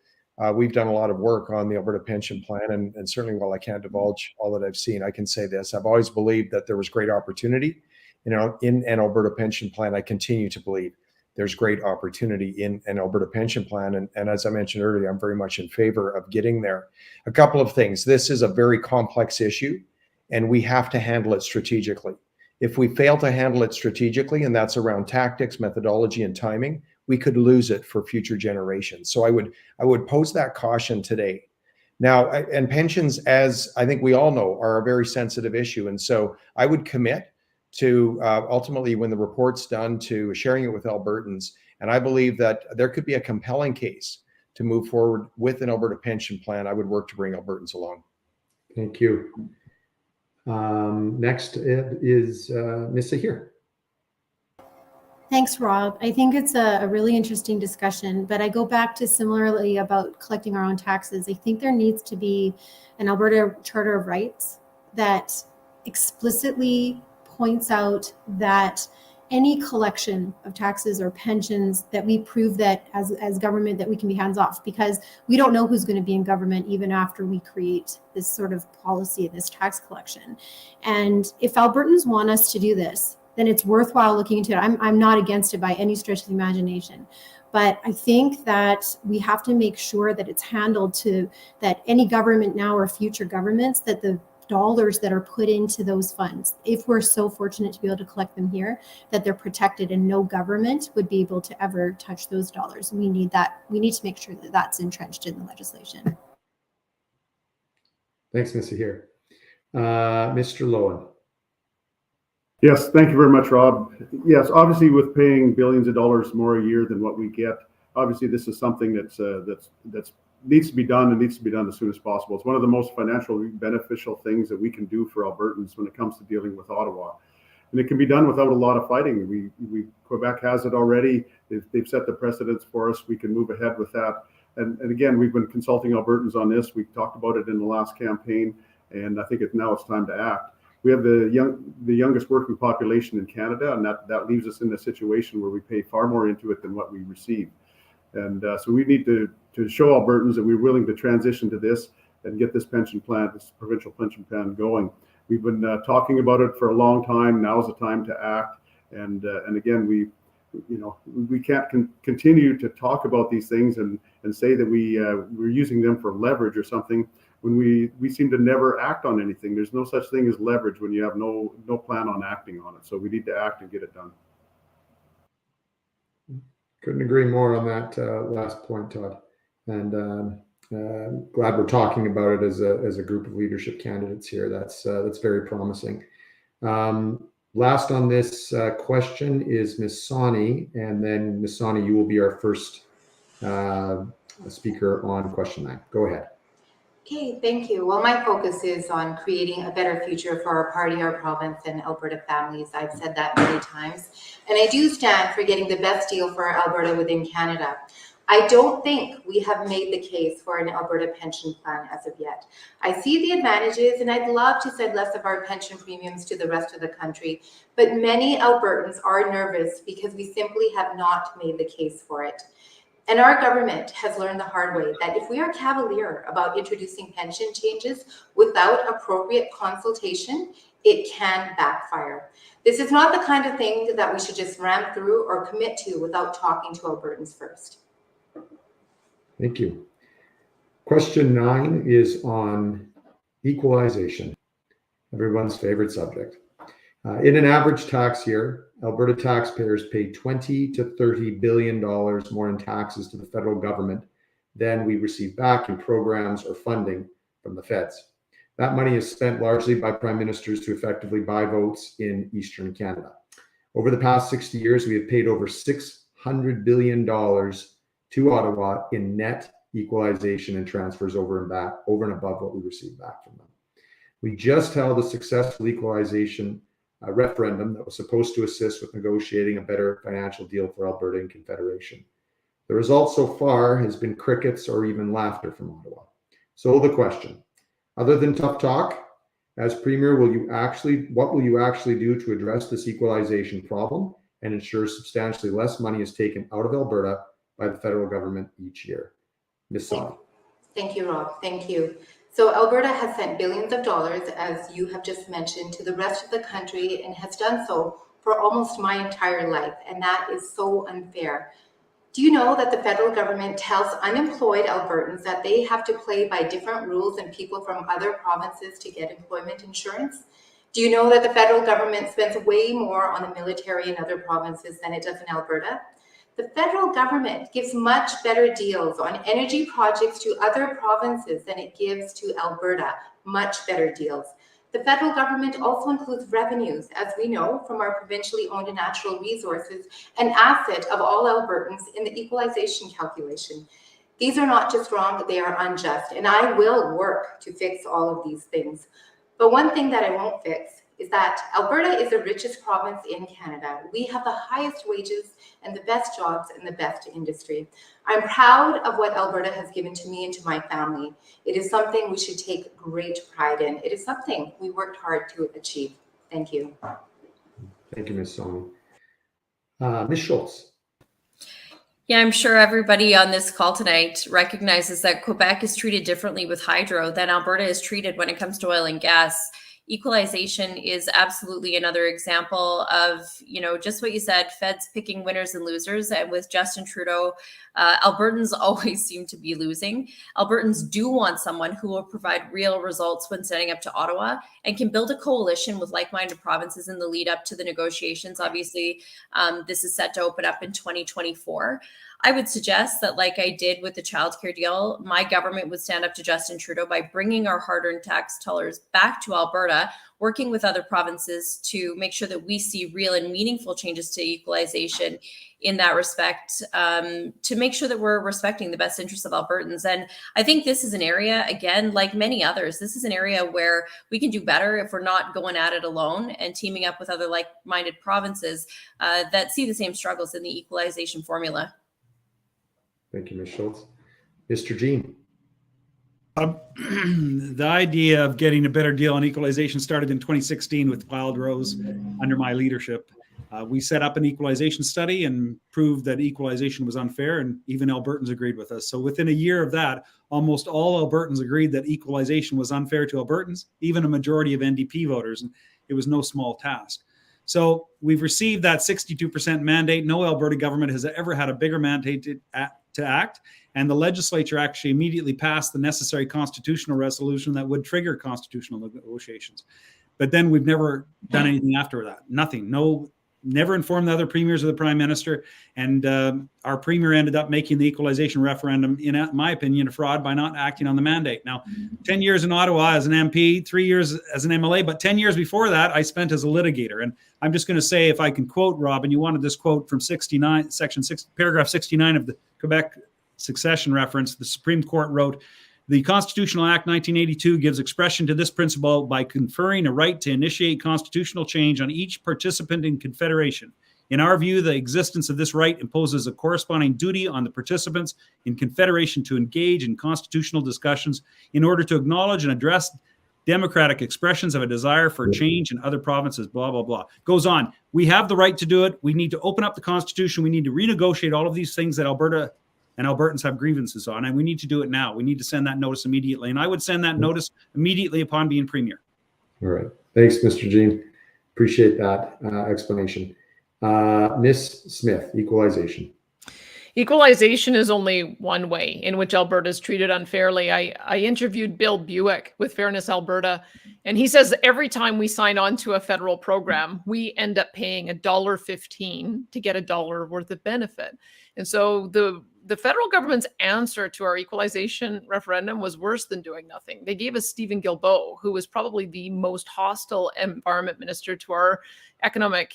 we've done a lot of work on the Alberta pension plan. And certainly, while I can't divulge all that I've seen, I can say this. I've always believed that there was great opportunity in an Alberta pension plan. I continue to believe there's great opportunity in an Alberta pension plan. And as I mentioned earlier, I'm very much in favor of getting there. A couple of things. This is a very complex issue, and we have to handle it strategically. If we fail to handle it strategically, and that's around tactics, methodology, and timing, we could lose it for future generations. So I would pose that caution today. Now, and pensions, as I think we all know, are a very sensitive issue. And so I would commit to ultimately, when the report's done, to sharing it with Albertans. And I believe that there could be a compelling case to move forward with an Alberta pension plan. I would work to bring Albertans along. Thank you. Next is Ms. Sahir. Thanks, Rob. I think it's a really interesting discussion, but I go back to similarly about collecting our own taxes. I think there needs to be an Alberta Charter of Rights that explicitly points out that any collection of taxes or pensions, that we prove that as government that we can be hands off, because we don't know who's going to be in government even after we create this sort of policy and this tax collection. And if Albertans want us to do this, then it's worthwhile looking into it. I'm not against it by any stretch of the imagination, but I think that we have to make sure that it's handled to that any government now or future governments, that the dollars that are put into those funds, if we're so fortunate to be able to collect them here, that they're protected and no government would be able to ever touch those dollars. We need that. We need to make sure that that's entrenched in the legislation. Thanks, Ms. Sahir. Mr. Lowen. Yes, thank you very much, Rob. Yes, obviously, with paying billions of dollars more a year than what we get, obviously this is something that's needs to be done and needs to be done as soon as possible. It's one of the most financially beneficial things that we can do for Albertans when it comes to dealing with Ottawa, and it can be done without a lot of fighting. Quebec has it already. They've set the precedents for us. We can move ahead with that. And again, we've been consulting Albertans on this. We talked about it in the last campaign, and I think now it's time to act. We have the youngest working population in Canada, and that leaves us in a situation where we pay far more into it than what we receive. And so we need to show Albertans that we're willing to transition to this and get this pension plan, this provincial pension plan going. We've been talking about it for a long time. Now is the time to act. And again, we can't continue to talk about these things and say that we're using them for leverage or something, when we seem to never act on anything. There's no such thing as leverage when you have no plan on acting on it. So we need to act and get it done. Couldn't agree more on that last point, Todd. And glad we're talking about it as a group of leadership candidates here. That's very promising. Last on this question is Ms. Sani, and then Ms. Sani, you will be our first speaker on question 9. Go ahead. Okay, thank you. Well, my focus is on creating a better future for our party, our province, and Alberta families. I've said that many times. And I do stand for getting the best deal for Alberta within Canada. I don't think we have made the case for an Alberta pension plan as of yet. I see the advantages, and I'd love to send less of our pension premiums to the rest of the country, but many Albertans are nervous because we simply have not made the case for it. And our government has learned the hard way that if we are cavalier about introducing pension changes without appropriate consultation, it can backfire. This is not the kind of thing that we should just ram through or commit to without talking to Albertans first. Thank you. Question 9 is on equalization, everyone's favorite subject. In an average tax year, Alberta taxpayers pay $20 to $30 billion more in taxes to the federal government than we receive back in programs or funding from the feds. That money is spent largely by prime ministers to effectively buy votes in Eastern Canada. Over the past 60 years, we have paid over $600 billion to Ottawa in net equalization and transfers over and above what we receive back from them. We just held a successful equalization referendum that was supposed to assist with negotiating a better financial deal for Alberta and Confederation. The result so far has been crickets or even laughter from Ottawa. So the question, other than tough talk, as Premier, what will you actually do to address this equalization problem and ensure substantially less money is taken out of Alberta by the federal government each year? Ms. Sani. Thank you, Rob. Thank you. So Alberta has sent billions of dollars, as you have just mentioned, to the rest of the country and has done so for almost my entire life. And that is so unfair. Do you know that the federal government tells unemployed Albertans that they have to play by different rules than people from other provinces to get employment insurance? Do you know that the federal government spends way more on the military in other provinces than it does in Alberta? The federal government gives much better deals on energy projects to other provinces than it gives to Alberta, much better deals. The federal government also includes revenues, as we know, from our provincially owned natural resources, an asset of all Albertans in the equalization calculation. These are not just wrong, they are unjust, and I will work to fix all of these things. But one thing that I won't fix is that Alberta is the richest province in Canada. We have the highest wages and the best jobs and the best industry. I'm proud of what Alberta has given to me and to my family. It is something we should take great pride in. It is something we worked hard to achieve. Thank you. Thank you, Ms. Soni. Ms. Schultz. Yeah, I'm sure everybody on this call tonight recognizes that Quebec is treated differently with hydro than Alberta is treated when it comes to oil and gas. Equalization is absolutely another example of, just what you said, feds picking winners and losers. And with Justin Trudeau, Albertans always seem to be losing. Albertans do want someone who will provide real results when setting up to Ottawa and can build a coalition with like-minded provinces in the lead up to the negotiations. Obviously, this is set to open up in 2024. I would suggest that, like I did with the childcare deal, my government would stand up to Justin Trudeau by bringing our hard-earned tax dollars back to Alberta, working with other provinces to make sure that we see real and meaningful changes to equalization in that respect, to make sure that we're respecting the best interests of Albertans. And I think this is an area, again, like many others, this is an area where we can do better if we're not going at it alone and teaming up with other like-minded provinces that see the same struggles in the equalization formula. Thank you, Ms. Schultz. Mr. Jean. The idea of getting a better deal on equalization started in 2016 with Wild Rose under my leadership. We set up an equalization study and proved that equalization was unfair, and even Albertans agreed with us. So within a year of that, almost all Albertans agreed that equalization was unfair to Albertans, even a majority of NDP voters, and it was no small task. So we've received that 62% mandate. No Alberta government has ever had a bigger mandate to act. And the legislature actually immediately passed the necessary constitutional resolution that would trigger constitutional negotiations. But then we've never done anything after that. Nothing. Never informed the other premiers or the prime minister. And our premier ended up making the equalization referendum, in my opinion, a fraud by not acting on the mandate. Now, 10 years in Ottawa as an MP, 3 years as an MLA, but 10 years before that, I spent as a litigator. And I'm just going to say, if I can quote, Rob, and you wanted this quote from paragraph 69 of the Quebec succession reference, the Supreme Court wrote, "The Constitutional Act 1982 gives expression to this principle by conferring a right to initiate constitutional change on each participant in Confederation. In our view, the existence of this right imposes a corresponding duty on the participants in Confederation to engage in constitutional discussions in order to acknowledge and address democratic expressions of a desire for change in other provinces," blah, blah, blah. Goes on. We have the right to do it. We need to open up the Constitution. We need to renegotiate all of these things that Alberta and Albertans have grievances on, and we need to do it now. We need to send that notice immediately, and I would send that notice immediately upon being premier. All right. Thanks, Mr. Jean. Appreciate that explanation. Ms. Smith, equalization. Equalization is only one way in which Alberta is treated unfairly. I interviewed Bill Buick with Fairness Alberta, and he says every time we sign on to a federal program, we end up paying $1.15 to get $1 worth of benefit. And so the federal government's answer to our equalization referendum was worse than doing nothing. They gave us Stephen Guilbeault, who was probably the most hostile environment minister to our economic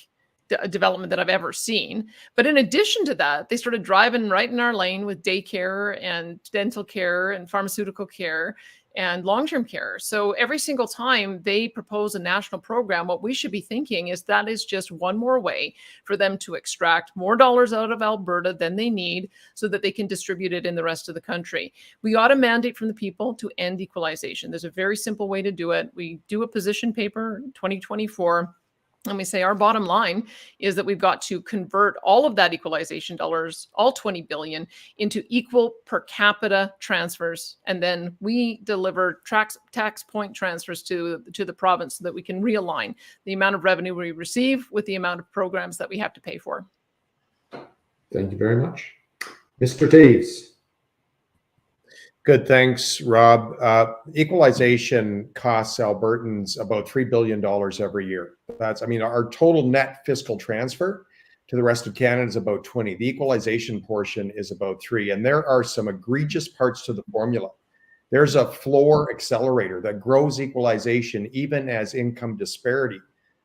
development that I've ever seen. But in addition to that, they started driving right in our lane with daycare and dental care and pharmaceutical care and long-term care. So every single time they propose a national program, what we should be thinking is that is just one more way for them to extract more dollars out of Alberta than they need so that they can distribute it in the rest of the country. We ought to mandate from the people to end equalization. There's a very simple way to do it. We do a position paper in 2024. And we say our bottom line is that we've got to convert all of that equalization dollars, all 20 billion, into equal per capita transfers. And then we deliver tax point transfers to the province so that we can realign the amount of revenue we receive with the amount of programs that we have to pay for. Thank you very much. Mr. Taves. Good, thanks, Rob. Equalization costs Albertans about $3 billion every year. Our total net fiscal transfer to the rest of Canada is about 20. The equalization portion is about 3. And there are some egregious parts to the formula. There's a floor accelerator that grows equalization even as income disparity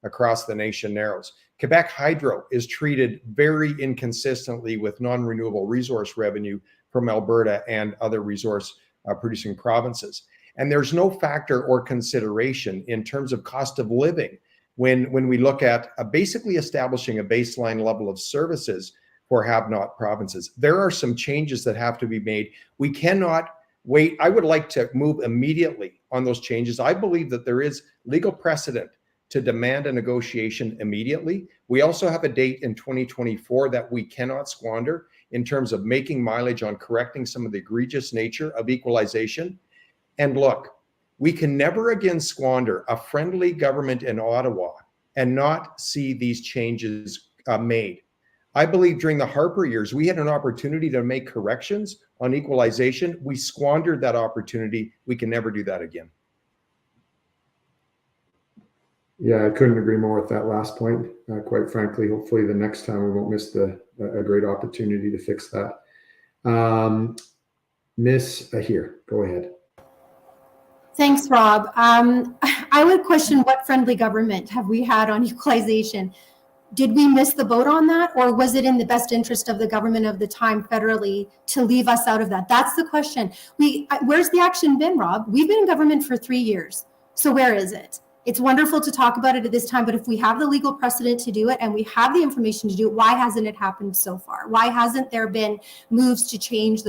across the nation narrows. Quebec Hydro is treated very inconsistently with non-renewable resource revenue from Alberta and other resource producing provinces. And there's no factor or consideration in terms of cost of living when we look at basically establishing a baseline level of services for have-not provinces. There are some changes that have to be made. We cannot wait. I would like to move immediately on those changes. I believe that there is legal precedent to demand a negotiation immediately. We also have a date in 2024 that we cannot squander in terms of making mileage on correcting some of the egregious nature of equalization. And look, we can never again squander a friendly government in Ottawa and not see these changes made. I believe during the Harper years, we had an opportunity to make corrections on equalization. We squandered that opportunity. We can never do that again. Yeah, I couldn't agree more with that last point. Quite frankly, hopefully the next time we won't miss a great opportunity to fix that. Miss Ahir, go ahead. Thanks, Rob. I would question what friendly government have we had on equalization? Did we miss the boat on that, or was it in the best interest of the government of the time federally to leave us out of that? That's the question. Where's the action been, Rob? We've been in government for 3 years. So where is it? It's wonderful to talk about it at this time, but if we have the legal precedent to do it and we have the information to do it, why hasn't it happened so far? Why hasn't there been moves to change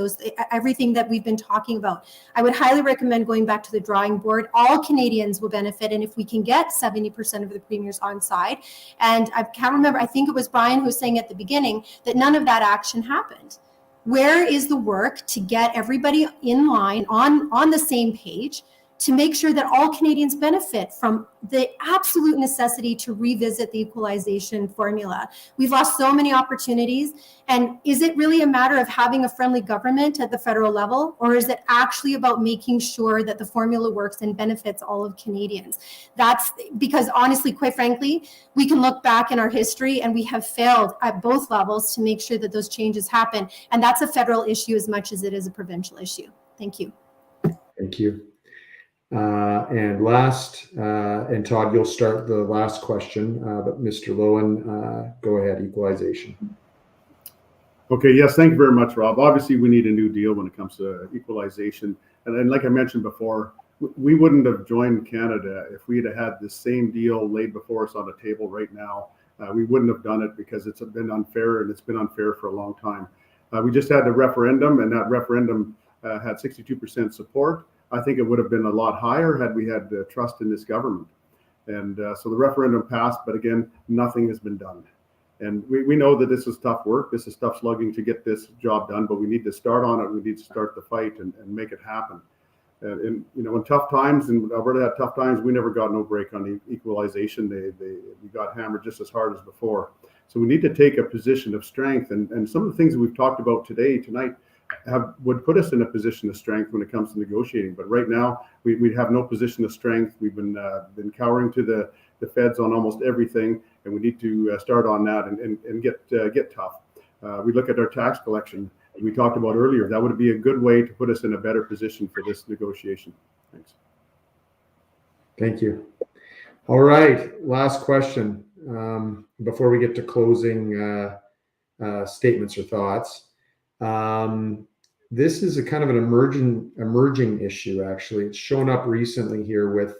everything that we've been talking about? I would highly recommend going back to the drawing board. All Canadians will benefit, and if we can get 70% of the premiers on side, and I can't remember, I think it was Brian who was saying at the beginning that none of that action happened. Where is the work to get everybody in line on the same page to make sure that all Canadians benefit from the absolute necessity to revisit the equalization formula? We've lost so many opportunities. And is it really a matter of having a friendly government at the federal level, or is it actually about making sure that the formula works and benefits all of Canadians? That's because honestly, quite frankly, we can look back in our history and we have failed at both levels to make sure that those changes happen. And that's a federal issue as much as it is a provincial issue. Thank you. Thank you. And last, and Todd, you'll start the last question, but Mr. Lowen, go ahead, equalization. Okay, yes, thank you very much, Rob. Obviously, we need a new deal when it comes to equalization. And like I mentioned before, we wouldn't have joined Canada if we had the same deal laid before us on the table right now. We wouldn't have done it because it's been unfair, and it's been unfair for a long time. We just had the referendum, and that referendum had 62% support. I think it would have been a lot higher had we had trust in this government. And so the referendum passed, but again, nothing has been done. And we know that this is tough work. This is tough slugging to get this job done, but we need to start on it. We need to start the fight and make it happen. And you know, in tough times, and Alberta had tough times, we never got no break on equalization. We got hammered just as hard as before. So we need to take a position of strength. And some of the things that we've talked about tonight, would put us in a position of strength when it comes to negotiating. But right now, we have no position of strength. We've been cowering to the feds on almost everything, and we need to start on that and get tough. We look at our tax collection, we talked about earlier. That would be a good way to put us in a better position for this negotiation. Thanks. Thank you. All right, last question before we get to closing statements or thoughts. This is a kind of an emerging issue, actually. It's shown up recently here with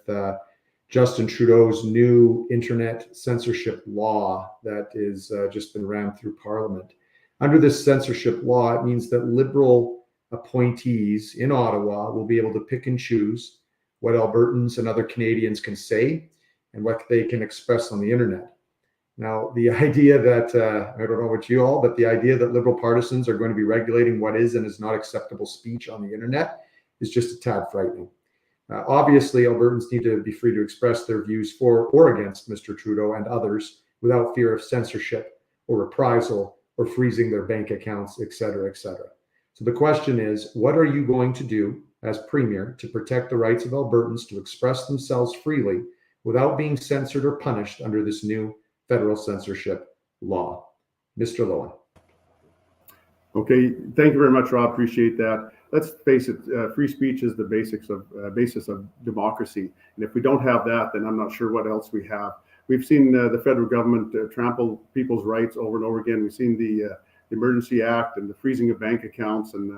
Justin Trudeau's new internet censorship law that is just been rammed through Parliament. Under this censorship law, it means that Liberal appointees in Ottawa will be able to pick and choose what Albertans and other Canadians can say and what they can express on the internet. Now, the idea that, I don't know what you all, but the idea that Liberal partisans are going to be regulating what is and is not acceptable speech on the internet is just a tad frightening. Obviously, Albertans need to be free to express their views for or against Mr. Trudeau and others without fear of censorship or reprisal or freezing their bank accounts, et cetera, et cetera. So the question is, what are you going to do as Premier to protect the rights of Albertans to express themselves freely without being censored or punished under this new federal censorship law? Mr. Lowen. Okay, thank you very much, Rob. Appreciate that. Let's face it, free speech is the basis of democracy. And if we don't have that, then I'm not sure what else we have. We've seen the federal government trample people's rights over and over again. We've seen the Emergency Act and the freezing of bank accounts and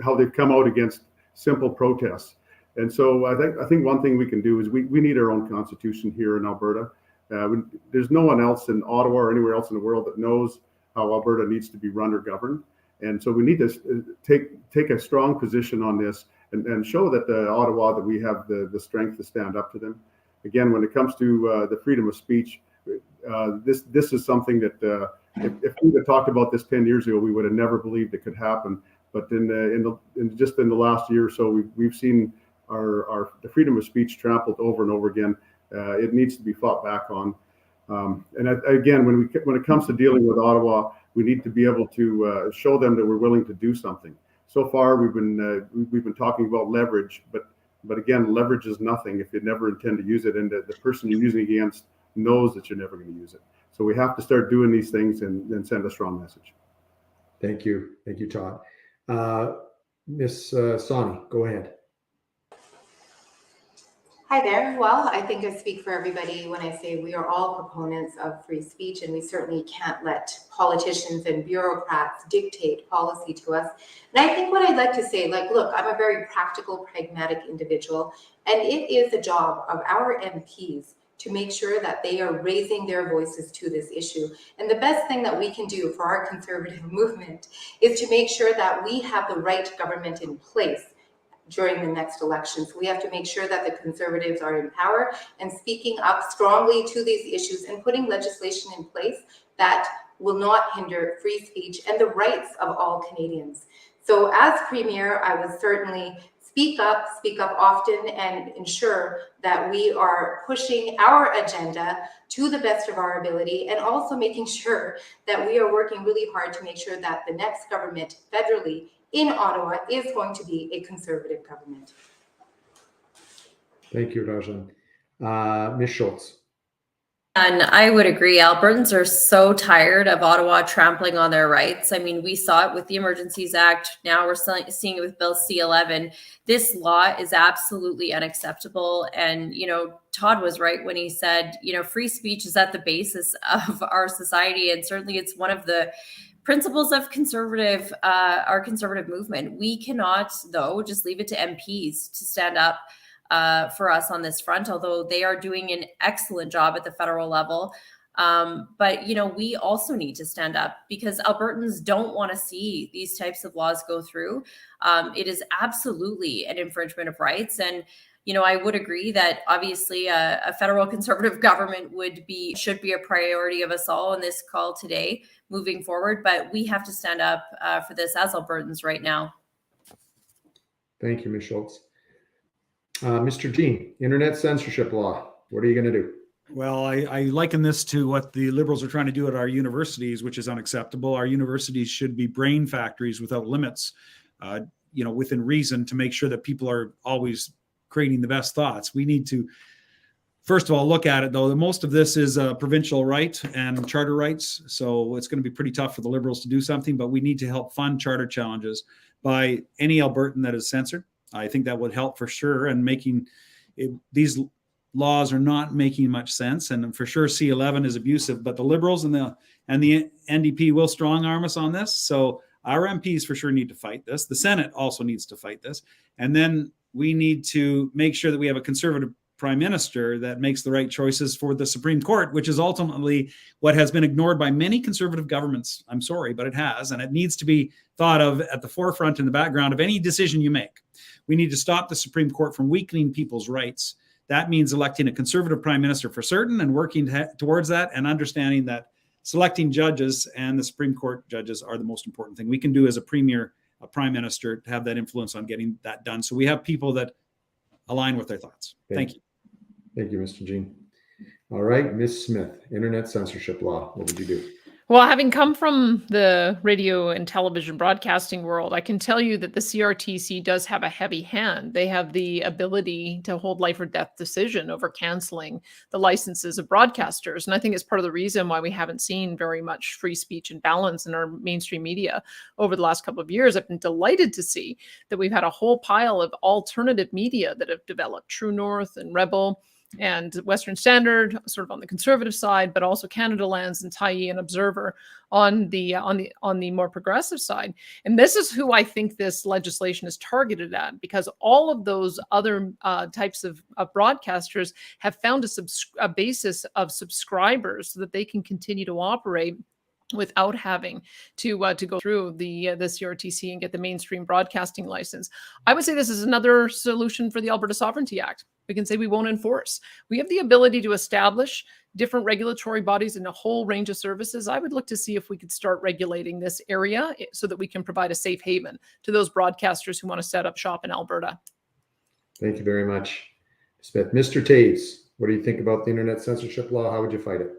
how they've come out against simple protests. And so I think one thing we can do is we need our own constitution here in Alberta. There's no one else in Ottawa or anywhere else in the world that knows how Alberta needs to be run or governed. And so we need to take a strong position on this and show that Ottawa, that we have the strength to stand up to them. Again, when it comes to the freedom of speech, this is something that if we had talked about this 10 years ago, we would have never believed it could happen. But in just the last year or so, we've seen the freedom of speech trampled over and over again. It needs to be fought back on. And again, when it comes to dealing with Ottawa, we need to be able to show them that we're willing to do something. So far, we've been talking about leverage, but again, leverage is nothing if you never intend to use it, and the person you're using against knows that you're never going to use it. So we have to start doing these things and send a strong message. Thank you, Todd. Ms. Sani, go ahead. Hi there. Well, I think I speak for everybody when I say we are all proponents of free speech, and we certainly can't let politicians and bureaucrats dictate policy to us. And I think what I'd like to say, look, I'm a very practical, pragmatic individual, and it is the job of our MPs to make sure that they are raising their voices to this issue. And the best thing that we can do for our conservative movement is to make sure that we have the right government in place during the next election. So we have to make sure that the Conservatives are in power and speaking up strongly to these issues and putting legislation in place that will not hinder free speech and the rights of all Canadians. So as Premier, I would certainly speak up often, and ensure that we are pushing our agenda to the best of our ability, and also making sure that we are working really hard to make sure that the next government federally in Ottawa is going to be a Conservative government. Thank you, Rajan. Ms. Schultz. And I would agree. Albertans are so tired of Ottawa trampling on their rights. I mean, we saw it with the Emergencies Act. Now we're seeing it with Bill C-11. This law is absolutely unacceptable. And, Todd was right when he said, free speech is at the basis of our society. And certainly it's one of the principles of our conservative movement. We cannot, though, just leave it to MPs to stand up for us on this front, although they are doing an excellent job at the federal level. But, we also need to stand up, because Albertans don't want to see these types of laws go through. It is absolutely an infringement of rights. And, I would agree that obviously a federal Conservative government should be a priority of us all in this call today moving forward. But we have to stand up for this as Albertans right now. Thank you, Ms. Schultz. Mr. Jean, internet censorship law. What are you going to do? Well, I liken this to what the Liberals are trying to do at our universities, which is unacceptable. Our universities should be brain factories without limits, within reason, to make sure that people are always creating the best thoughts. We need to, first of all, look at it, though. Most of this is provincial right and charter rights. So it's going to be pretty tough for the Liberals to do something, but we need to help fund charter challenges by any Albertan that is censored. I think that would help for sure. And these laws are not making much sense. And for sure, C-11 is abusive, but the Liberals and the NDP will strong arm us on this. So our MPs for sure need to fight this. The Senate also needs to fight this. And then we need to make sure that we have a Conservative Prime Minister that makes the right choices for the Supreme Court, which is ultimately what has been ignored by many Conservative governments. I'm sorry, but it has, and it needs to be thought of at the forefront in the background of any decision you make. We need to stop the Supreme Court from weakening people's rights. That means electing a Conservative Prime Minister for certain, and working towards that, and understanding that selecting judges and the Supreme Court judges are the most important thing we can do as a Premier, a Prime Minister, to have that influence on getting that done. So we have people that align with their thoughts. Thank you. Thank you, Mr. Jean. All right, Ms. Smith, internet censorship law. What would you do? Well, having come from the radio and television broadcasting world, I can tell you that the CRTC does have a heavy hand. They have the ability to hold life or death decision over canceling the licenses of broadcasters. And I think it's part of the reason why we haven't seen very much free speech and balance in our mainstream media over the last couple of years. I've been delighted to see that we've had a whole pile of alternative media that have developed, True North and Rebel and Western Standard, sort of on the conservative side, but also Canada Lands and Tyee and Observer on the more progressive side. And this is who I think this legislation is targeted at, because all of those other types of broadcasters have found a basis of subscribers so that they can continue to operate without having to go through the CRTC and get the mainstream broadcasting license. I would say this is another solution for the Alberta Sovereignty Act. We can say we won't enforce. We have the ability to establish different regulatory bodies in a whole range of services. I would look to see if we could start regulating this area so that we can provide a safe haven to those broadcasters who want to set up shop in Alberta. Thank you very much, Smith. Mr. Taves, what do you think about the internet censorship law? How would you fight it?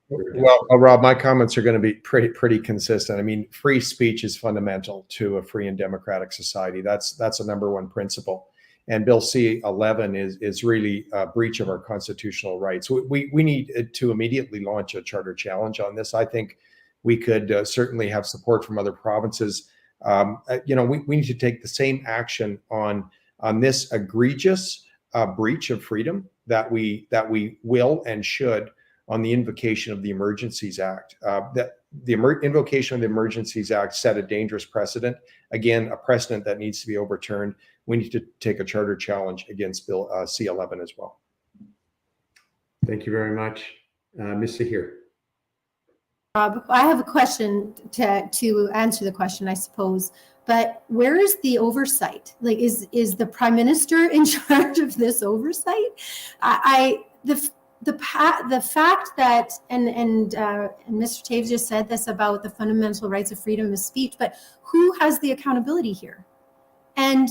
Well, Rob, my comments are going to be pretty consistent. I mean, free speech is fundamental to a free and democratic society. That's a number one principle. And Bill C-11 is really a breach of our constitutional rights. We need to immediately launch a charter challenge on this. I think we could certainly have support from other provinces. We need to take the same action on this egregious breach of freedom that we will and should on the invocation of the Emergencies Act. That the invocation of the Emergencies Act set a dangerous precedent. Again, a precedent that needs to be overturned. We need to take a charter challenge against Bill C-11 as well. Thank you very much. Ms. Sahir. Rob, I have a question to answer the question, I suppose. But where is the oversight? Like, is the Prime Minister in charge of this oversight? The fact that and Mr. Taves just said this about the fundamental rights of freedom of speech, but who has the accountability here? And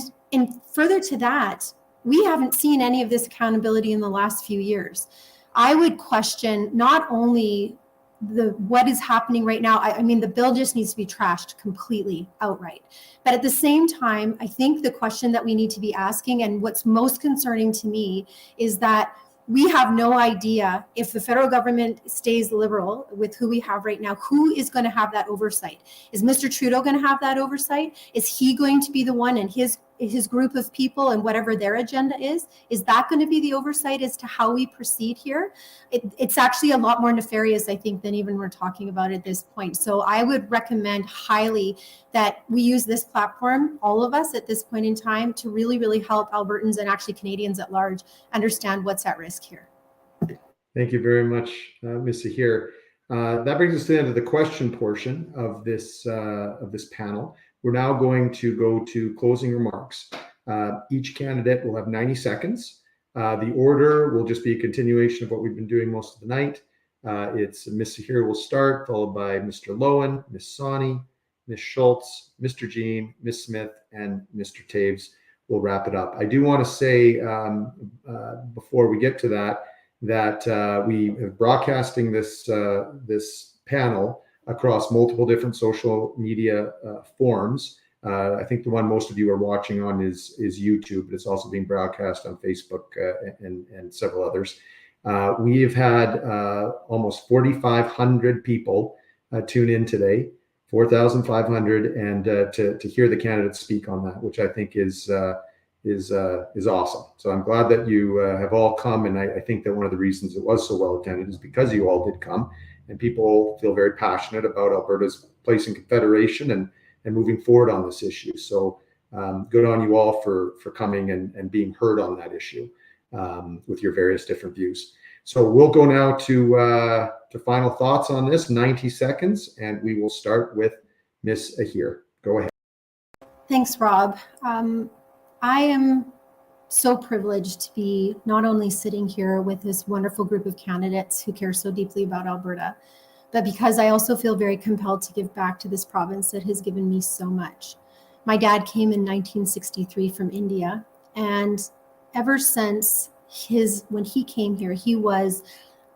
further to that, we haven't seen any of this accountability in the last few years. I would question not only what is happening right now. I mean, the bill just needs to be trashed completely outright. But at the same time, I think the question that we need to be asking, and what's most concerning to me, is that we have no idea if the federal government stays liberal with who we have right now, who is going to have that oversight? Is Mr. Trudeau going to have that oversight? Is he going to be the one and his group of people and whatever their agenda is that going to be the oversight as to how we proceed here? It's actually a lot more nefarious, I think, than even we're talking about at this point. So I would recommend highly that we use this platform, all of us at this point in time, to really, really help Albertans and actually Canadians at large understand what's at risk here. Thank you very much, Ms. Sahir. That brings us to the end of the question portion of this panel. We're now going to go to closing remarks. Each candidate will have 90 seconds. The order will just be a continuation of what we've been doing most of the night. It's Ms. Sahir will start, followed by Mr. Lowen, Ms. Sawney, Ms. Schultz, Mr. Jean, Ms. Smith, and Mr. Taves will wrap it up. I do want to say before we get to that we are broadcasting this panel across multiple different social media forms. I think the one most of you are watching on is YouTube, but it's also being broadcast on Facebook and several others. We have had almost 4,500 people tune in today, 4,500, and to hear the candidates speak on that, which I think is awesome. So I'm glad that you have all come, and I think that one of the reasons it was so well attended is because you all did come, and people feel very passionate about Alberta's place in Confederation and moving forward on this issue. So good on you all for coming and being heard on that issue with your various different views. So we'll go now to final thoughts on this, 90 seconds, and we will start with Ms. Ahir. Go ahead. Thanks, Rob. I am so privileged to be not only sitting here with this wonderful group of candidates who care so deeply about Alberta, but because I also feel very compelled to give back to this province that has given me so much. My dad came in 1963 from India, and ever since when he came here, he was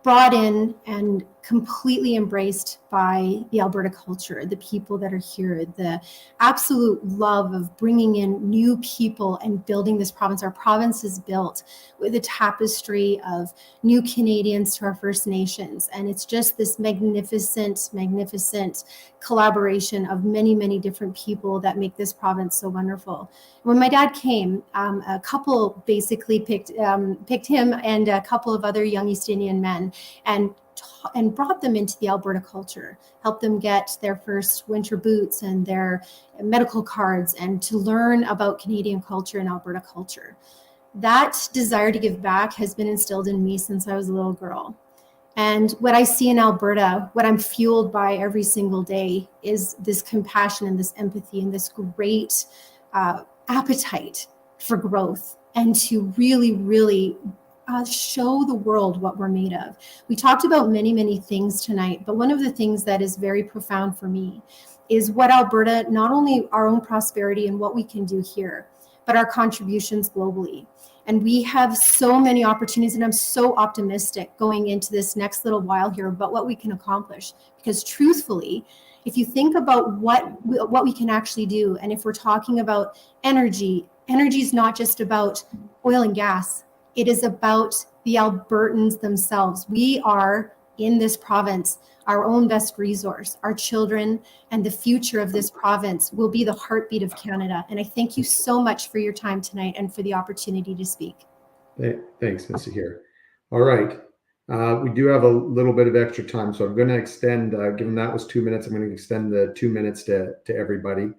brought in and completely embraced by the Alberta culture, the people that are here, the absolute love of bringing in new people and building this province. Our province is built with a tapestry of new Canadians to our First Nations. And it's just this magnificent, magnificent collaboration of many, many different people that make this province so wonderful. When my dad came, a couple basically picked him and a couple of other young East Indian men and brought them into the Alberta culture, helped them get their first winter boots and their medical cards, and to learn about Canadian culture and Alberta culture. That desire to give back has been instilled in me since I was a little girl. And what I see in Alberta, what I'm fueled by every single day, is this compassion and this empathy and this great appetite for growth and to really, really show the world what we're made of. We talked about many, many things tonight, but one of the things that is very profound for me is what Alberta, not only our own prosperity and what we can do here, but our contributions globally. And we have so many opportunities, and I'm so optimistic going into this next little while here about what we can accomplish. Because truthfully, if you think about what we can actually do, and if we're talking about energy is not just about oil and gas. It is about the Albertans themselves. We are, in this province, our own best resource. Our children and the future of this province will be the heartbeat of Canada. And I thank you so much for your time tonight and for the opportunity to speak. Thanks, Ms. Ahir. All right. We do have a little bit of extra time, so I'm going to extend, given that was 2 minutes, I'm going to extend the 2 minutes to everybody.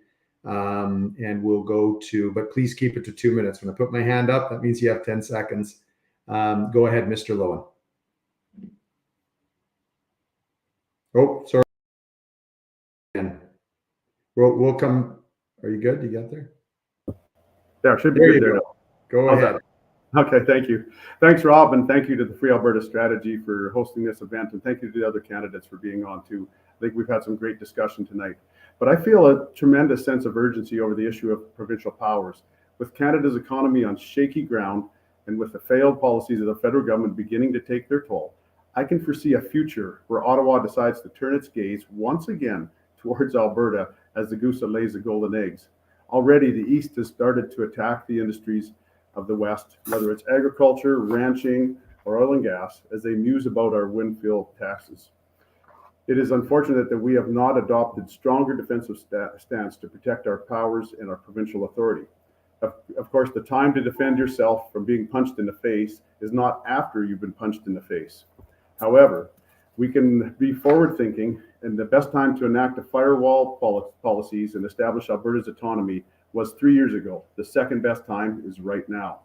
And we'll go to, but please keep it to 2 minutes. When I put my hand up, that means you have 10 seconds. Go ahead, Mr. Lowen. Oh, sorry. We'll come. Are you good? You got there? There, should be There good you there. go. Go ahead. Okay, thank you. Thanks, Rob, and thank you to the Free Alberta Strategy for hosting this event, and thank you to the other candidates for being on too. I think we've had some great discussion tonight. But I feel a tremendous sense of urgency over the issue of provincial powers. With Canada's economy on shaky ground and with the failed policies of the federal government beginning to take their toll, I can foresee a future where Ottawa decides to turn its gaze once again towards Alberta as the goose that lays the golden eggs. Already, the East has started to attack the industries of the West, whether it's agriculture, ranching, or oil and gas, as they muse about our windfall taxes. It is unfortunate that we have not adopted stronger defensive stance to protect our powers and our provincial authority. Of course, the time to defend yourself from being punched in the face is not after you've been punched in the face. However, we can be forward thinking, and the best time to enact a firewall policies and establish Alberta's autonomy was 3 years ago. The second best time is right now.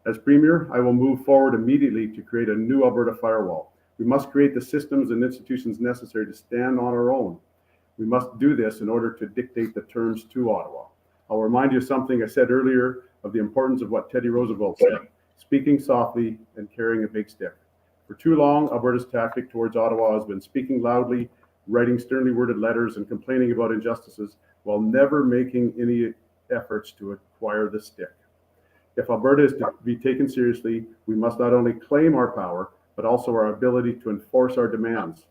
As Premier, I will move forward immediately to create a new Alberta firewall. We must create the systems and institutions necessary to stand on our own. We must do this in order to dictate the terms to Ottawa. I'll remind you of something I said earlier of the importance of what Teddy Roosevelt said, speaking softly and carrying a big stick. For too long, Alberta's tactic towards Ottawa has been speaking loudly, writing sternly worded letters, and complaining about injustices while never making any efforts to acquire the stick. If Alberta is to be taken seriously, we must not only claim our power, but also our ability to enforce our demands.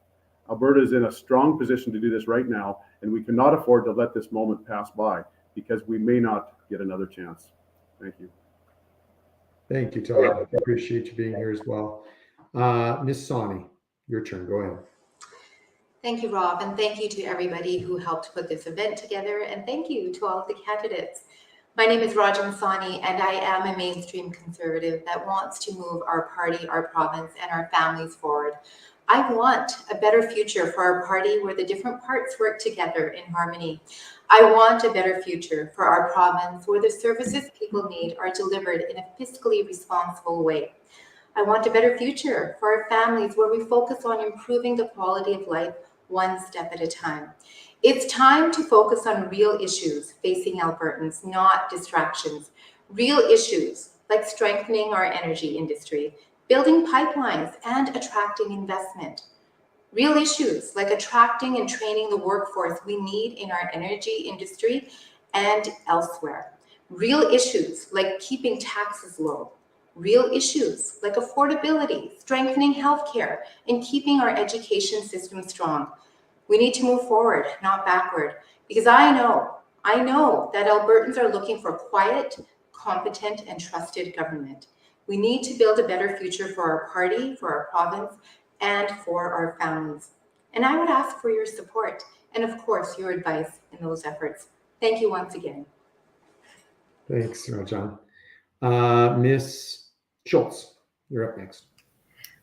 Alberta is in a strong position to do this right now, and we cannot afford to let this moment pass by because we may not get another chance. Thank you. Thank you, Todd. I appreciate you being here as well. Ms. Sawhney, your turn. Go ahead. Thank you, Rob, and thank you to everybody who helped put this event together, and thank you to all of the candidates. My name is Rajan Sawhney, and I am a mainstream conservative that wants to move our party, our province, and our families forward. I want a better future for our party where the different parts work together in harmony. I want a better future for our province where the services people need are delivered in a fiscally responsible way. I want a better future for our families where we focus on improving the quality of life one step at a time. It's time to focus on real issues facing Albertans, not distractions. Real issues like strengthening our energy industry, building pipelines, and attracting investment. Real issues like attracting and training the workforce we need in our energy industry and elsewhere. Real issues like keeping taxes low. real issues like affordability, strengthening healthcare, and keeping our education system strong. We need to move forward, not backward, because I know that Albertans are looking for quiet, competent, and trusted government. We need to build a better future for our party, for our province, and for our families. And I would ask for your support and, of course, your advice in those efforts. Thank you once again. Thanks, John. Ms. Schultz, you're up next.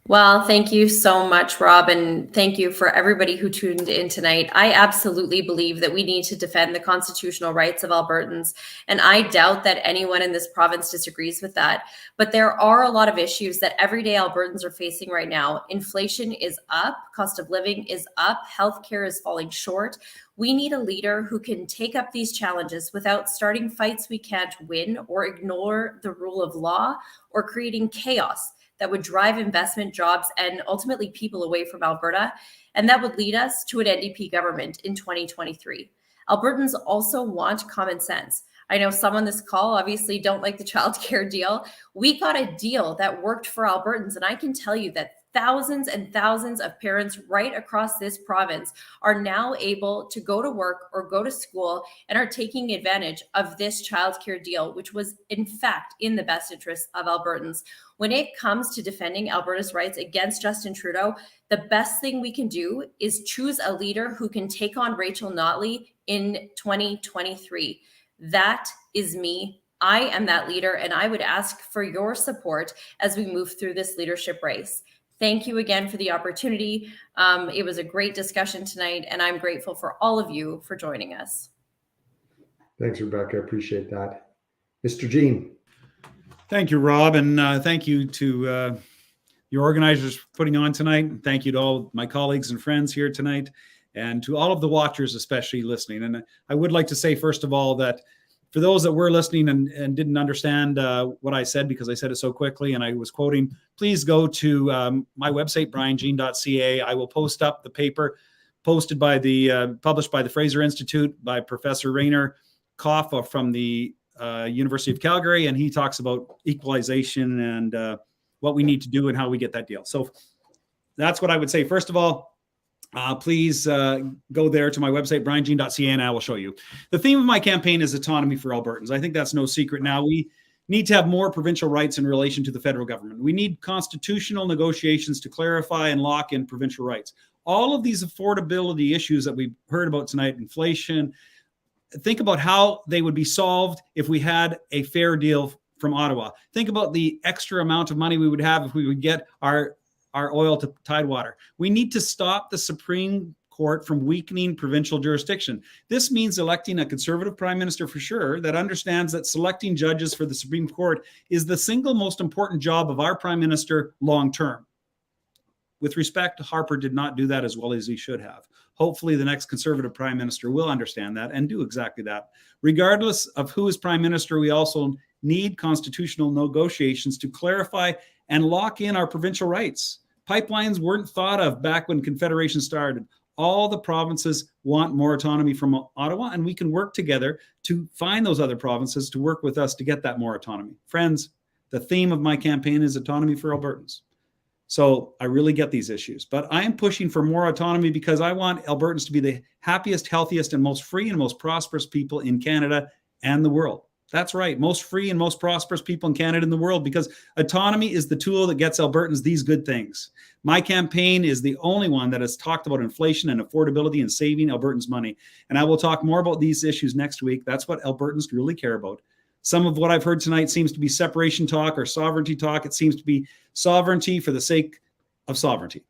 Well, thank you so much, Rob, and thank you for everybody who tuned in tonight. I absolutely believe that we need to defend the constitutional rights of Albertans, and I doubt that anyone in this province disagrees with that. But there are a lot of issues that everyday Albertans are facing right now. Inflation is up, cost of living is up, healthcare is falling short. We need a leader who can take up these challenges without starting fights we can't win or ignore the rule of law or creating chaos that would drive investment, jobs, and ultimately people away from Alberta. And that would lead us to an NDP government in 2023. Albertans also want common sense. I know some on this call obviously don't like the childcare deal. We got a deal that worked for Albertans, and I can tell you that thousands and thousands of parents right across this province are now able to go to work or go to school and are taking advantage of this childcare deal, which was in fact in the best interest of Albertans. When it comes to defending Alberta's rights against Justin Trudeau, the best thing we can do is choose a leader who can take on Rachel Notley in 2023. That is me. I am that leader, and I would ask for your support as we move through this leadership race. Thank you again for the opportunity. It was a great discussion tonight, and I'm grateful for all of you for joining us. Thanks, Rebecca. I appreciate that. Mr. Jean. Thank you, Rob, and thank you to your organizers for putting on tonight. Thank you to all my colleagues and friends here tonight, and to all of the watchers, especially listening. And I would like to say, first of all, that for those that were listening and didn't understand what I said because I said it so quickly and I was quoting, please go to my website, brianjean.ca. I will post up the paper published by the Fraser Institute by Professor Rainer Koff from the University of Calgary, and he talks about equalization and what we need to do and how we get that deal. So that's what I would say. First of all, please go there to my website, brianjean.ca, and I will show you. The theme of my campaign is autonomy for Albertans. I think that's no secret now. We need to have more provincial rights in relation to the federal government. We need constitutional negotiations to clarify and lock in provincial rights. All of these affordability issues that we've heard about tonight, inflation, think about how they would be solved if we had a fair deal from Ottawa. Think about the extra amount of money we would have if we would get our oil to Tidewater. We need to stop the Supreme Court from weakening provincial jurisdiction. This means electing a Conservative Prime Minister for sure that understands that selecting judges for the Supreme Court is the single most important job of our Prime Minister long term. With respect, Harper did not do that as well as he should have. Hopefully the next Conservative Prime Minister will understand that and do exactly that. Regardless of who is Prime Minister, we also need constitutional negotiations to clarify and lock in our provincial rights. Pipelines weren't thought of back when Confederation started. All the provinces want more autonomy from Ottawa, and we can work together to find those other provinces to work with us to get that more autonomy. Friends, the theme of my campaign is autonomy for Albertans. So I really get these issues, but I am pushing for more autonomy because I want Albertans to be the happiest, healthiest, and most free and most prosperous people in Canada and the world. That's right, most free and most prosperous people in Canada and the world, because autonomy is the tool that gets Albertans these good things. My campaign is the only one that has talked about inflation and affordability and saving Albertans money. And I will talk more about these issues next week. That's what Albertans really care about. Some of what I've heard tonight seems to be separation talk or sovereignty talk. It seems to be sovereignty for the sake of sovereignty.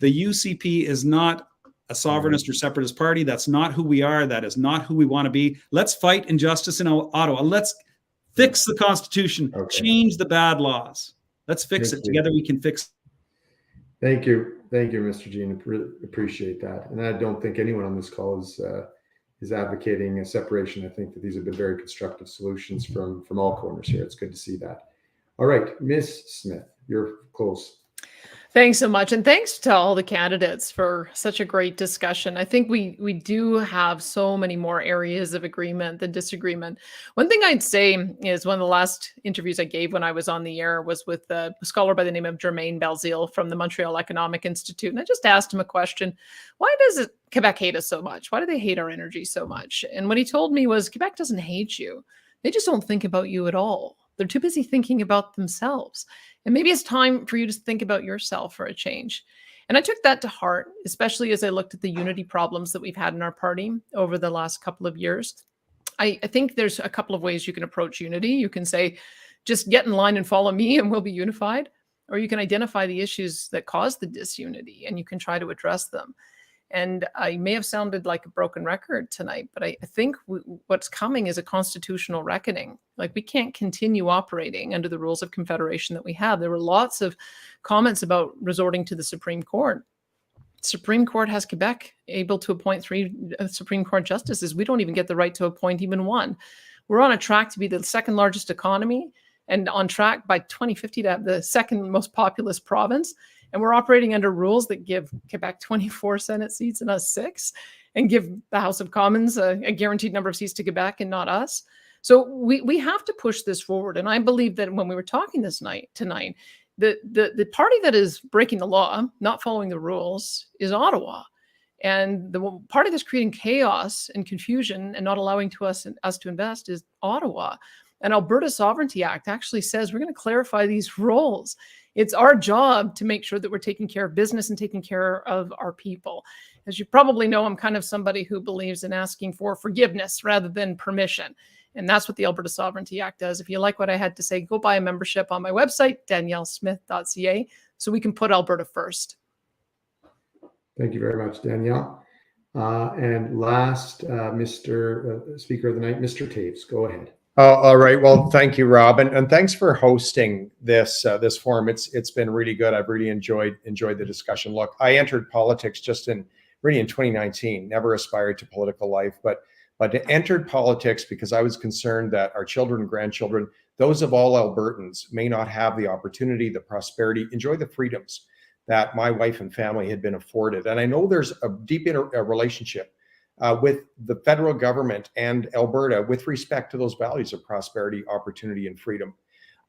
The UCP is not a sovereignist or separatist party. That's not who we are. That is not who we want to be. Let's fight injustice in Ottawa. Let's fix the Constitution, change the bad laws. Let's fix it. Together we can fix it. Thank you. Thank you, Mr. Jean. Appreciate that. And I don't think anyone on this call is advocating a separation. I think that these have been very constructive solutions from all corners here. It's good to see that. All right, Ms. Smith, you're close. Thanks so much. And thanks to all the candidates for such a great discussion. I think we do have so many more areas of agreement than disagreement. One thing I'd say is one of the last interviews I gave when I was on the air was with a scholar by the name of Germain Belzile from the Montreal Economic Institute. And I just asked him a question. Why does Quebec hate us so much? Why do they hate our energy so much? And what he told me was Quebec doesn't hate you. They just don't think about you at all. They're too busy thinking about themselves. And maybe it's time for you to think about yourself for a change. And I took that to heart, especially as I looked at the unity problems that we've had in our party over the last couple of years. I think there's a couple of ways you can approach unity. You can say, just get in line and follow me and we'll be unified. Or you can identify the issues that cause the disunity and you can try to address them. And I may have sounded like a broken record tonight, but I think what's coming is a constitutional reckoning. Like we can't continue operating under the rules of confederation that we have. There were lots of comments about resorting to the Supreme Court. Supreme Court has Quebec able to appoint 3 Supreme Court justices. We don't even get the right to appoint even one. We're on a track to be the second largest economy and on track by 2050 to have the second most populous province. And we're operating under rules that give Quebec 24 Senate seats and us 6, and give the House of Commons a guaranteed number of seats to Quebec and not us. So we have to push this forward. And I believe that when we were talking tonight, the party that is breaking the law, not following the rules, is Ottawa. And the party that's creating chaos and confusion and not allowing us to invest is Ottawa. And Alberta Sovereignty Act actually says we're going to clarify these roles. It's our job to make sure that we're taking care of business and taking care of our people. As you probably know, I'm kind of somebody who believes in asking for forgiveness rather than permission. And that's what the Alberta Sovereignty Act does. If you like what I had to say, go buy a membership on my website, daniellesmith.ca, so we can put Alberta first. Thank you very much, Danielle. And last, Mr. Speaker of the night, Mr. Taves, go ahead. All right. Well, thank you, Rob, and thanks for hosting this this forum. It's been really good. I've really enjoyed the discussion. Look, I entered politics just in 2019. Never aspired to political life, but entered politics because I was concerned that our children and grandchildren, those of all Albertans, may not have the opportunity, the prosperity, enjoy the freedoms that my wife and family had been afforded. And I know there's a deep relationship with the federal government and Alberta with respect to those values of prosperity, opportunity, and freedom.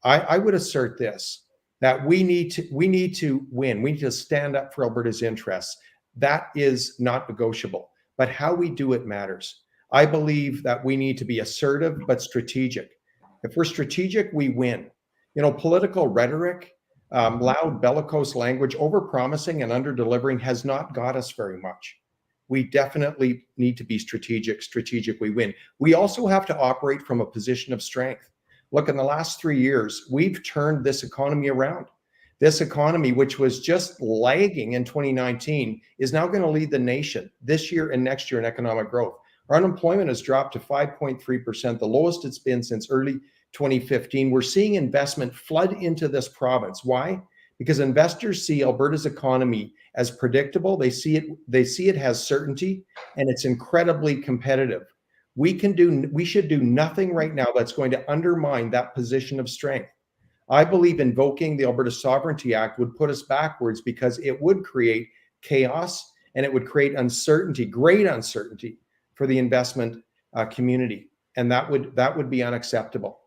I would assert this, that we need to win. We need to stand up for Alberta's interests. That is not negotiable, but how we do it matters. I believe that we need to be assertive but strategic. If we're strategic, we win. You know, political rhetoric, loud bellicose language, over-promising and under-delivering has not got us very much. We definitely need to be strategic. Strategic, we win. We also have to operate from a position of strength. Look, in the last 3 years, we've turned this economy around. This economy, which was just lagging in 2019, is now going to lead the nation this year and next year in economic growth. Our unemployment has dropped to 5.3%, the lowest it's been since early 2015. We're seeing investment flood into this province. Why? Because investors see Alberta's economy as predictable. They see it has certainty, and it's incredibly competitive. We should do nothing right now that's going to undermine that position of strength. I believe invoking the Alberta Sovereignty Act would put us backwards because it would create chaos and it would create uncertainty, great uncertainty for the investment community. And that would be unacceptable.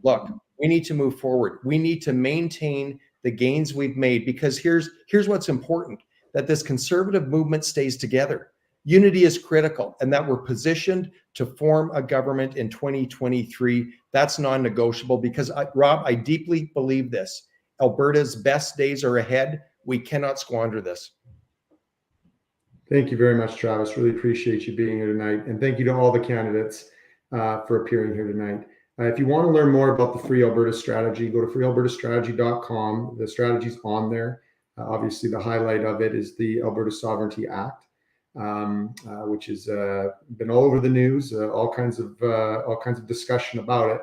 Look, we need to move forward. We need to maintain the gains we've made, because here's what's important, that this conservative movement stays together. Unity is critical, and that we're positioned to form a government in 2023. That's non-negotiable, because Rob, I deeply believe this. Alberta's best days are ahead. We cannot squander this. Thank you very much, Travis. Really appreciate you being here tonight. And thank you to all the candidates for appearing here tonight. If you want to learn more about the Free Alberta Strategy, go to freealbertastrategy.com. The strategy's on there. Obviously, the highlight of it is the Alberta Sovereignty Act, which has been all over the news, all kinds of discussion about it.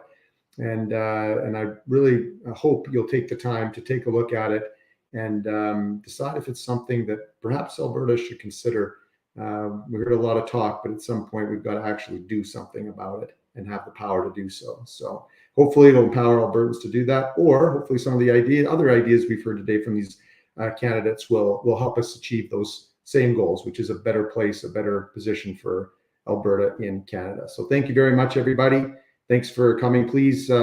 And I really hope you'll take the time to take a look at it and decide if it's something that perhaps Alberta should consider. We heard a lot of talk, but at some point we've got to actually do something about it and have the power to do so. So hopefully it'll empower Albertans to do that, or hopefully some of the other ideas we've heard today from these candidates will help us achieve those same goals, which is a better place, a better position for Alberta in Canada. So thank you very much, everybody. Thanks for coming. Please, this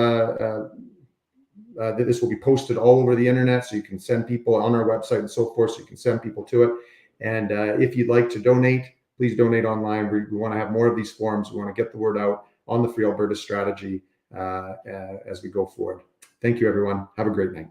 will be posted all over the internet, so you can send people on our website and so forth, so you can send people to it. And if you'd like to donate, please donate online. We want to have more of these forums. We want to get the word out on the Free Alberta Strategy as we go forward. Thank you, everyone. Have a great night.